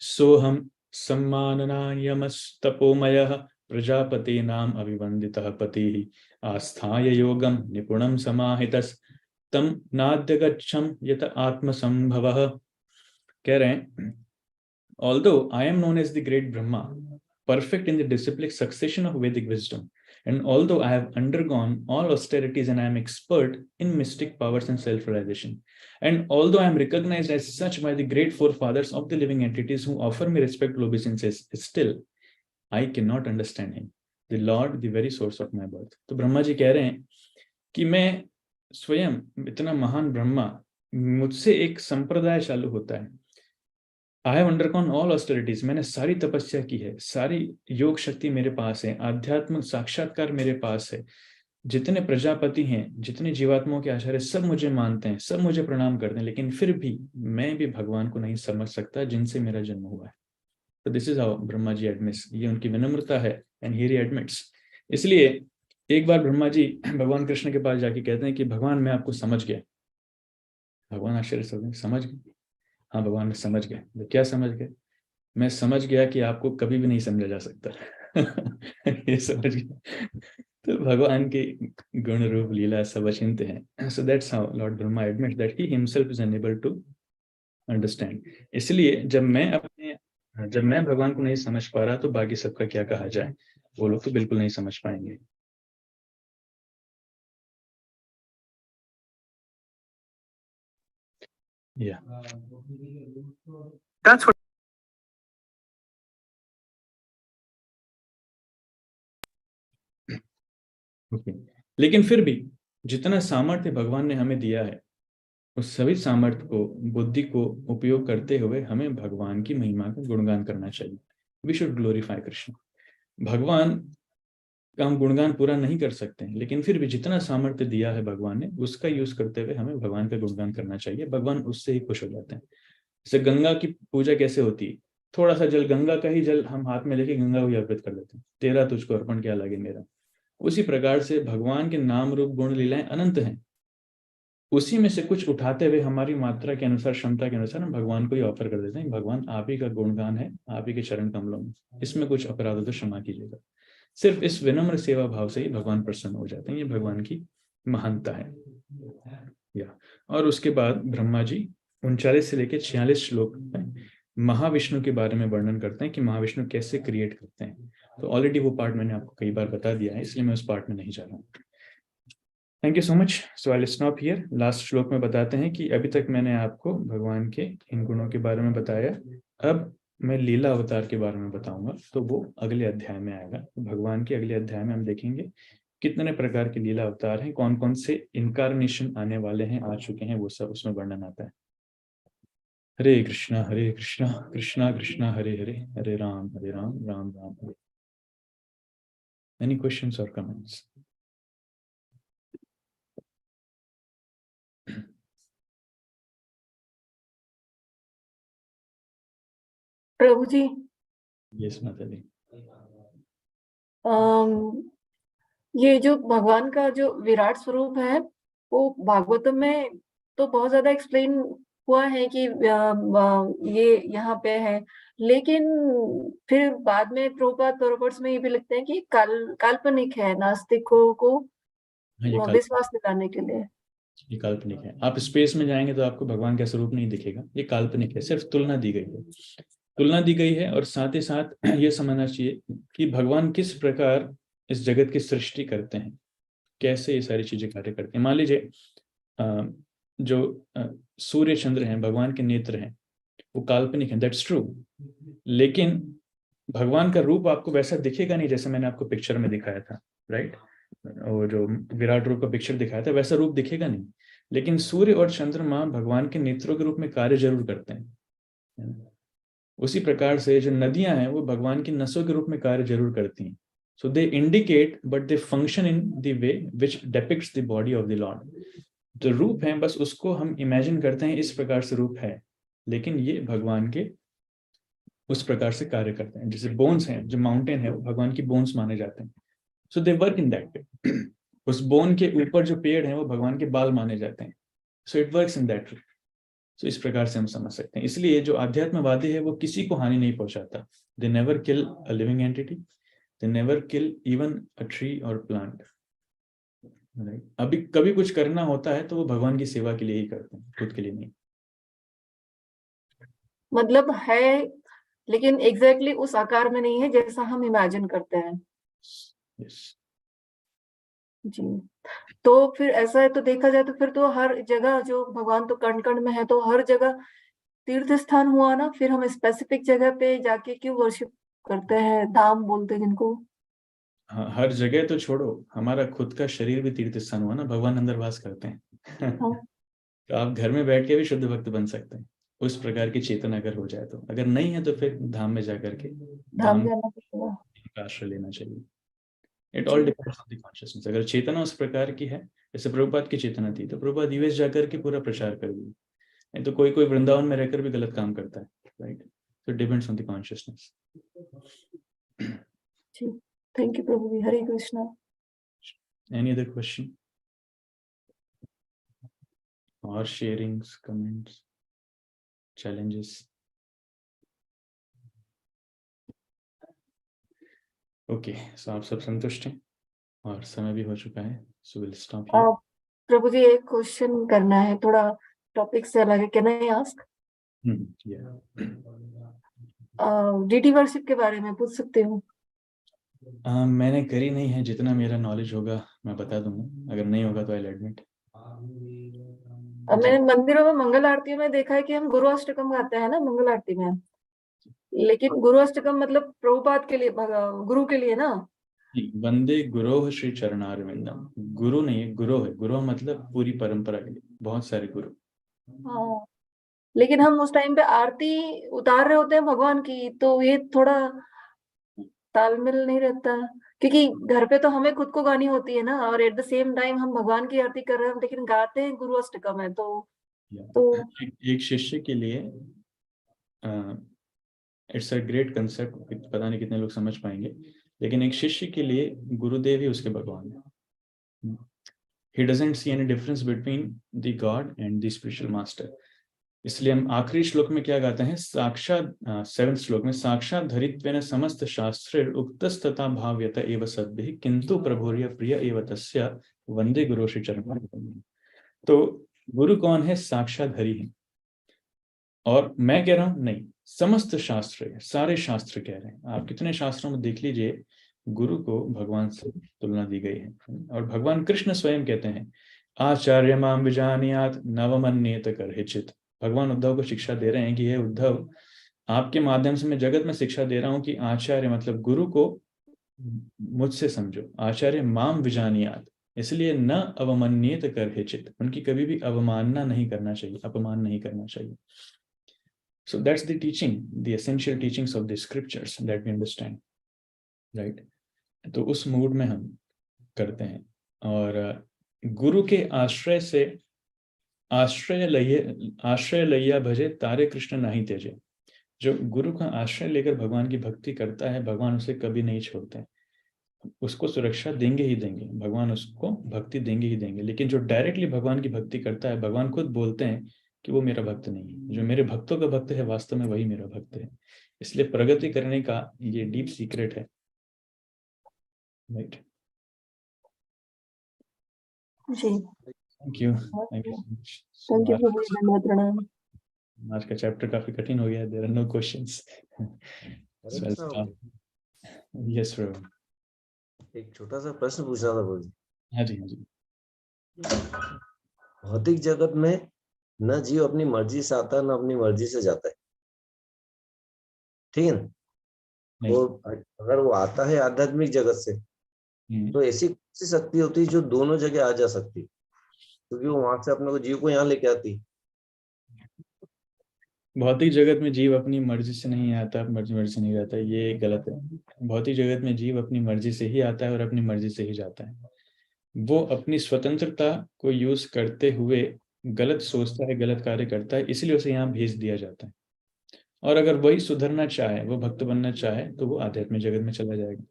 सोहम सम्माननायमस्तपोमयः प्रजापति नाम अभिवंदितः पतिः आस्थाय योगम निपुणम समाहितस् तम नाद्यगच्छम यत आत्मसंभवः। कह रहे हैं, although I am known as the great Brahma, perfect in the disciplic succession of Vedic wisdom, and although I have undergone all austerities and I am expert in mystic powers and self-realization, and although I am recognized as such by the great forefathers of the living entities who offer me respectful obeisances, still I cannot understand him, the Lord, the very source of my birth. तो ब्रह्मा जी कह रहे हैं कि मैं स्वयं इतना महान ब्रह्मा, मुझसे एक संप्रदाय चालू होता है। I have undergone all austerities, मैंने सारी तपस्या की है, सारी योग शक्ति मेरे पास है, आध्यात्मिक साक्षात्कार मेरे पास है, जितने प्रजापति हैं, जितने जीवात्माओं के आचार्य, सब मुझे मानते हैं, सब मुझे प्रणाम करते हैं, लेकिन फिर भी मैं भी भगवान को नहीं समझ सकता जिनसे मेरा जन्म हुआ है। तो this is how Brahma ji admits, ये उनकी विनम्रता है, एंड हियर ही एडमिट्स। इसलिए एक बार ब्रह्मा जी भगवान कृष्ण के पास जाके कहते हैं कि भगवान मैं आपको समझ गया। भगवान आश्चर्य से समझ गए? हाँ भगवान मैं समझ गया। तो क्या समझ गए? मैं समझ गया कि आपको कभी भी नहीं समझा जा सकता। ये समझ गया। तो भगवान के गुण रूप लीला सब अचिंत हैं। So that's how Lord Brahma admits that he himself is unable to understand. इसलिए जब मैं भगवान को नहीं समझ पा रहा, तो बाकी सबका क्या कहा जाए, वो लोग तो बिल्कुल नहीं समझ पाएंगे। Yeah. That's what okay. लेकिन फिर भी जितना सामर्थ्य भगवान ने हमें दिया है, उस सभी सामर्थ्य को, बुद्धि को उपयोग करते हुए हमें भगवान की महिमा का गुणगान करना चाहिए। We should glorify Krishna. भगवान का हम गुणगान पूरा नहीं कर सकते हैं, लेकिन फिर भी जितना सामर्थ्य दिया है भगवान ने, उसका यूज करते हुए हमें भगवान का गुणगान करना चाहिए। भगवान उससे ही खुश हो जाते हैं। जैसे गंगा की पूजा कैसे होती है, थोड़ा सा जल, गंगा का ही जल हम हाथ में लेके गंगा को ही अर्पित कर देते हैं, तेरा तुझको अर्पण क्या लगे मेरा। उसी प्रकार से भगवान के नाम रूप गुण लीलाएं अनंत हैं, उसी में से कुछ उठाते हुए हमारी मात्रा के अनुसार, क्षमता के अनुसार हम भगवान को ही ऑफर कर देते हैं। भगवान आप ही का गुणगान है, आप ही के चरण कमलों में, इसमें कुछ अपराध हो तो क्षमा कीजिएगा। सिर्फ इस विनम्र सेवा भाव से ही भगवान प्रसन्न हो जाते हैं। ये भगवान की महानता है। और उसके बाद ब्रह्मा जी 39 से लेकर 46 श्लोक में महाविष्णु के बारे में वर्णन करते हैं कि महाविष्णु कैसे क्रिएट करते हैं। तो ऑलरेडी वो पार्ट मैंने आपको कई बार बता दिया है, इसलिए मैं उस पार्ट में नहीं जा रहा हूँ। Thank you so much. So I will stop here. Last श्लोक में बताते हैं कि अभी तक मैंने आपको भगवान के इन गुणों के बारे में बताया, अब मैं लीला अवतार के बारे में बताऊंगा, तो वो अगले अध्याय में आएगा। भगवान के अगले अध्याय में हम देखेंगे कितने प्रकार के लीला अवतार हैं, कौन कौन से इनकारनेशन आने वाले हैं, आ चुके हैं, वो सब उसमें वर्णन आता है। हरे कृष्णा कृष्णा कृष्णा हरे हरे, हरे राम राम राम हरे। एनी क्वेश्चंस और कमेंट्स? प्रभु जी, यस माता जी। ये जो भगवान का जो विराट स्वरूप है, वो भागवतम में तो बहुत ज्यादा एक्सप्लेन हुआ है कि ये यहाँ पे है, लेकिन फिर बाद में प्रोपाट्स में ये भी लिखते हैं कि काल्पनिक है, नास्तिकों को विश्वास दिलाने के लिए। ये काल्पनिक है। आप स्पेस में जाएंगे तो आपको भगवान का स्वरूप नहीं दिखेगा, ये काल्पनिक है, सिर्फ तुलना दी गई है। और साथ ही साथ ये समझना चाहिए कि भगवान किस प्रकार इस जगत की सृष्टि करते हैं, कैसे ये सारी चीजें कार्य करते हैं। मान लीजिए जो सूर्य चंद्र हैं, भगवान के नेत्र हैं, वो काल्पनिक है, दैट्स ट्रू, लेकिन भगवान का रूप आपको वैसा दिखेगा नहीं जैसे मैंने आपको पिक्चर में दिखाया था, राइट? वो जो विराट रूप का पिक्चर दिखाया था वैसा रूप दिखेगा नहीं, लेकिन सूर्य और चंद्रमा भगवान के नेत्रों के रूप में कार्य जरूर करते हैं, है ना? उसी प्रकार से जो नदियां हैं वो भगवान की नसों के रूप में कार्य जरूर करती हैं। So they indicate but they function in the way which depicts the body of the lord. जो रूप है बस उसको हम इमेजिन करते हैं इस प्रकार से रूप है, लेकिन ये भगवान के उस प्रकार से कार्य करते हैं। जैसे बोन्स हैं, जो माउंटेन है वो भगवान की बोन्स माने जाते हैं, so they work in that वे। उस बोन के ऊपर जो पेड़ है वो भगवान के बाल माने जाते हैं, so it works in that way. So इस प्रकार से हम समझ सकते हैं। इसलिए जो आध्यात्मवादी है वो किसी को हानि नहीं पहुंचाता। They never kill a living entity, they never kill even a tree और प्लांट। अभी कभी कुछ करना होता है तो वो भगवान की सेवा के लिए ही करते हैं, खुद के लिए नहीं। मतलब है, लेकिन एग्जैक्टली उस आकार में नहीं है जैसा हम इमेजिन करते हैं। yes. जी, तो फिर ऐसा है तो देखा जाए तो फिर तो हर जगह जो भगवान तो कण कण में है, तो हर जगह तीर्थ स्थान हुआ ना। फिर हम स्पेसिफिक जगह पे जाके क्यों वर्शिप करते हैं, धाम बोलते हैं जिनको। हाँ, हर जगह तो छोड़ो, हमारा खुद का शरीर भी तीर्थ स्थान हुआ ना, भगवान अंदर वास करते हैं। हाँ। तो आप घर में बैठ के भी शुद्ध भक्त बन सकते हैं, उस प्रकार की चेतना अगर हो जाए तो। अगर नहीं है तो फिर धाम में जाकर के धाम धाम जाना पड़ेगा। का आश्रय लेना चाहिए। It all depends on the consciousness. अगर चेतना उस प्रकार की है, जैसे प्रभुपाद की चेतना थी तो प्रभुपाद यूएस जाकर के पूरा प्रचार कर दिया, नहीं तो कोई कोई वृंदावन में रहकर भी गलत काम करता है, right? So it depends on the consciousness. जी, थैंक यू प्रभु जी, Hare Krishna. Any other question और sharings, comments, challenges? Okay, so आप सब संतुष्ट हैं और समय भी हो चुका है, सो विल स्टॉप हियर। प्रभु जी एक क्वेश्चन करना है, थोड़ा टॉपिक से अलग है, can I ask? Deity worship के बारे में पूछ सकते हूँ? मैंने करी नहीं है, जितना मेरा नॉलेज होगा मैं बता दूंगा, अगर नहीं होगा तो आई एडमिट। मैंने मंदिरों में मंगल आरती में देखा है कि हम गुरु अष्टकम गाते हैं ना मंगल आरती में, लेकिन गुरु अष्टकम मतलब प्रभुपाद के लिए, गुरु के लिए ना। वंदे गुरोः श्री चरणारविंदम, गुरु नहीं है, गुरु है। गुरु मतलब पूरी परंपरा के लिए, बहुत सारे गुरु। हाँ, लेकिन हम उस टाइम पे आरती उतार रहे होते हैं भगवान की, तो ये थोड़ा तालमेल नहीं रहता, क्योंकि घर पे तो हमें खुद को गानी होती है ना, और एट द सेम टाइम हम भगवान की आरती कर रहे हैं, लेकिन गाते हैं गुरु अष्टकम है। तो एक शिष्य के लिए इट्स अ ग्रेट कंसेप्ट, पता नहीं कितने लोग समझ पाएंगे, लेकिन एक शिष्य के लिए गुरुदेव ही उसके भगवान है। He doesn't see any difference between the God and the spiritual master. इसलिए हम आखिरी श्लोक में क्या गाते हैं, साक्षात 7th श्लोक में, साक्षात धरित्वेन समस्त शास्त्रे उक्तस्तथा भाव्यत एव सद्भिः किंतु प्रभुर्य प्रिय एव तस्य वंदे गुरु श्री चरण। तो गुरु कौन है? साक्षात हरि है। और मैं कह रहा हूं नहीं, समस्त शास्त्र है, सारे शास्त्र कह रहे हैं। आप कितने शास्त्रों में देख लीजिए, गुरु को भगवान से तुलना दी गई है। और भगवान कृष्ण स्वयं कहते हैं, आचार्य माम विजानियात नवमन्येत करहिचित। भगवान उद्धव को शिक्षा दे रहे हैं कि हे उद्धव, आपके माध्यम से मैं जगत में शिक्षा दे रहा हूं कि आचार्य मतलब गुरु को मुझसे समझो। आचार्य माम विजानियात, इसलिए न अवमन्येत करहिचित, उनकी कभी भी अवमानना नहीं करना चाहिए, अपमान नहीं करना चाहिए। So that's the teaching, the essential teachings of the scriptures that we understand, right? तो उस मूड में हम करते हैं। और गुरु के आश्रय से, आश्रय लैया भजे तारे कृष्ण नहीं तेजे। जो गुरु का आश्रय लेकर भगवान की भक्ति करता है, भगवान उसे कभी नहीं छोड़ते, उसको सुरक्षा देंगे ही देंगे, भगवान उसको भक्ति देंगे ही देंगे। लेकिन जो डायरेक्टली भगवान की भक्ति करता है, भगवान खुद बोलते हैं कि वो मेरा भक्त नहीं है। जो मेरे भक्तों का भक्त है वास्तव में वही मेरा भक्त है। इसलिए प्रगति करने का ये डीप सीक्रेट है, राइट? जी, thank you, thank you so thank you much. प्रभु जी, धन्यवाद, प्रणाम। आज का चैप्टर काफी कठिन हो गया, there are no questions. Yes प्रभु, एक छोटा सा प्रश्न पूछना था प्रभु जी। हाँ जी, हाँ जी। भौतिक जगत में न जीव अपनी मर्जी से आता है, न अपनी मर्जी से जाता है, ठीक है ना? नहीं। वो अगर वो आता है आध्यात्मिक जगत से, तो ऐसी कौन सी शक्ति होती है जो दोनों जगह आ जा सकती, क्योंकि वो वहां से अपने को जीव को यहाँ लेके आती। भौतिक जगत में जीव अपनी मर्जी से नहीं आता, मर्जी से नहीं रहता, ये गलत है। भौतिक जगत में जीव अपनी मर्जी से ही आता है और अपनी मर्जी से ही जाता है। वो अपनी स्वतंत्रता को यूज करते हुए गलत सोचता है, गलत कार्य करता है, इसलिए उसे यहाँ भेज दिया जाता है। और अगर वही सुधरना चाहे, वो भक्त बनना चाहे, तो वो आध्यात्मिक जगत में चला जाएगा।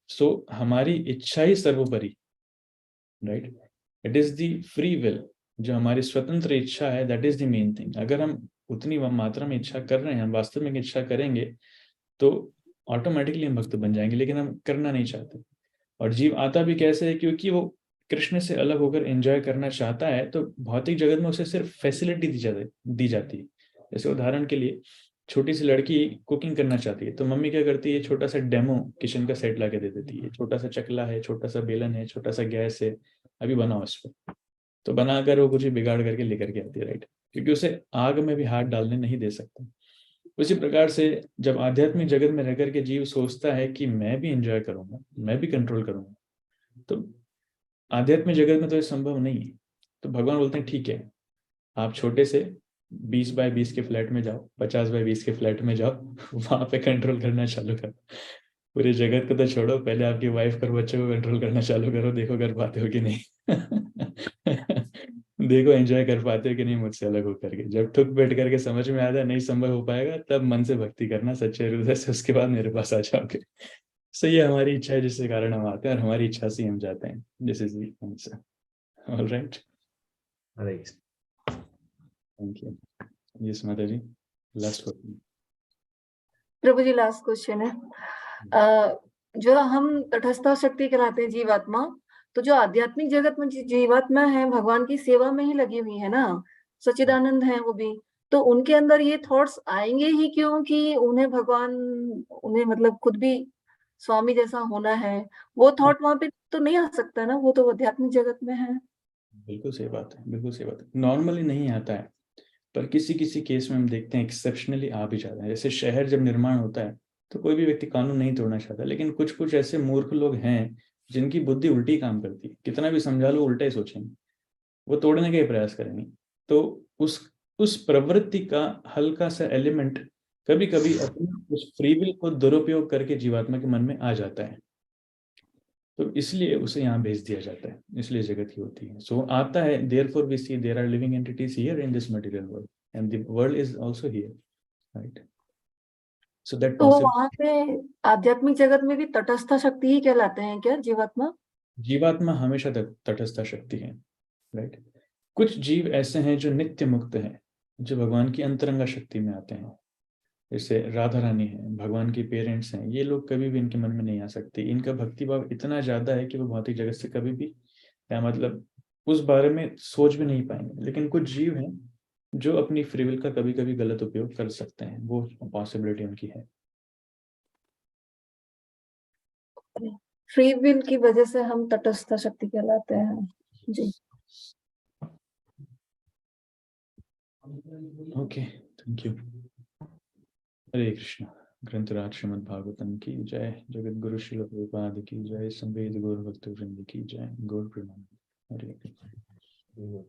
सो हमारी इच्छा ही सर्वोपरि, right. It is the free will, जो हमारी स्वतंत्र इच्छा है, that is the main thing. अगर हम उतनी मात्रा में इच्छा कर रहे हैं, हम वास्तविक इच्छा करेंगे, तो ऑटोमेटिकली हम भक्त बन जाएंगे, लेकिन हम करना नहीं चाहते। और जीव आता भी कैसे है, क्योंकि वो कृष्ण से अलग होकर एंजॉय करना चाहता है, तो भौतिक जगत में उसे सिर्फ फैसिलिटी दी जाती है। जैसे उदाहरण के लिए, छोटी सी लड़की कुकिंग करना चाहती है, तो मम्मी क्या करती है, छोटा सा डेमो किचन का सेट ला के दे देती है। छोटा सा चकला है, छोटा सा बेलन है, छोटा सा गैस है, अभी बनाओ इस पर। तो बनाकर वो कुछ भी बिगाड़ करके लेकर के आती है, राइट, क्योंकि उसे आग में भी हाथ डालने नहीं दे सकता। उसी प्रकार से जब आध्यात्मिक जगत में रहकर के जीव सोचता है कि मैं भी एंजॉय करूंगा, मैं भी कंट्रोल करूंगा, तो आध्यात्मिक जगत में तो ये संभव नहीं है। तो भगवान बोलते हैं ठीक है, आप छोटे से 20 बाय 20 के फ्लैट में जाओ, 50 बाय 20 के फ्लैट में जाओ, वहां पे कंट्रोल करना चालू करो। पूरे जगत को तो छोड़ो, पहले आपकी वाइफ और बच्चों को कंट्रोल करना चालू करो, देखो कर पाते हो कि नहीं। देखो एंजॉय कर पाते हो कि नहीं मुझसे अलग होकर के। जब ठुक बैठ करके समझ में आता है नहीं संभव हो पाएगा, तब मन से भक्ति करना सच्चे हृदय से, उसके बाद मेरे पास आ जाओगे। सो ये हमारी इच्छा है, जिसके कारण हम आते हैं, और हमारी इच्छा से हम जाते हैं। This is the answer. All right, Hare Krishna. Thank you. Yes माता जी, लास्ट क्वेश्चन। प्रभु जी लास्ट क्वेश्चन है। जो हम तटस्थ शक्ति कहलाते हैं जीवात्मा, तो जो आध्यात्मिक जगत में जीवात्मा है भगवान की सेवा में ही लगी हुई है ना, सच्चिदानंद है वो भी, तो उनके अंदर ये थॉट्स आएंगे ही क्यों कि उन्हें भगवान, उन्हें मतलब खुद भी स्वामी जैसा होना है, वो थॉट वहां पे तो नहीं आ सकता ना, वो तो आध्यात्मिक जगत में है। बिल्कुल सही बात है, बिल्कुल सही बात है। नॉर्मली नहीं आता है, पर किसी किसी केस में हम देखते हैं एक्सेप्शनली आ भी जाता है। जैसे शहर जब निर्माण होता है, तो कोई भी व्यक्ति कानून नहीं तोड़ना चाहता, लेकिन कुछ कुछ ऐसे मूर्ख लोग हैं जिनकी बुद्धि उल्टी काम करती है, कितना भी समझा लो उल्टा ही सोचेंगे, वो तोड़ने का ही प्रयास करेंगे। तो उस प्रवृत्ति का हल्का सा एलिमेंट कभी कभी अपनी उस फ्री विल को दुरुपयोग करके जीवात्मा के मन में आ जाता है, तो इसलिए उसे यहाँ भेज दिया जाता है, इसलिए जगत ही होती है। सो आता है, therefore we see there are living entities here in this material world and the world is also here, right. So that तो पॉसिबल। वहां पे आध्यात्मिक जगत में भी तटस्थ शक्ति ही कहलाते हैं क्या जीवात्मा? जीवात्मा हमेशा तटस्थ शक्ति है, राइट। कुछ जीव ऐसे हैं जो नित्य मुक्त हैं, जो भगवान की अंतरंगा शक्ति में आते हैं। जैसे राधा रानी है, भगवान की पेरेंट्स हैं, ये लोग कभी भी इनके मन में नहीं आ सकते। इनका भक्ति भाव इतना ज्यादा है कि वो भौतिक जगत से कभी भी, या मतलब उस बारे में सोच भी नहीं पाएंगे। लेकिन कुछ जीव हैं जो अपनी फ्री विल का कभी कभी गलत उपयोग कर सकते हैं, वो पॉसिबिलिटी उनकी है। फ्री विल की वजह से हम तटस्थ शक्ति कहलाते हैं जी। Okay, thank you. Hare Krishna. ग्रंथराज श्रीमद् भागवतम की जय, जगत गुरु श्रील प्रभुपाद की जय, संवेद गौर भक्त वृंद की जय, गौर प्रणाम। हरे कृष्ण।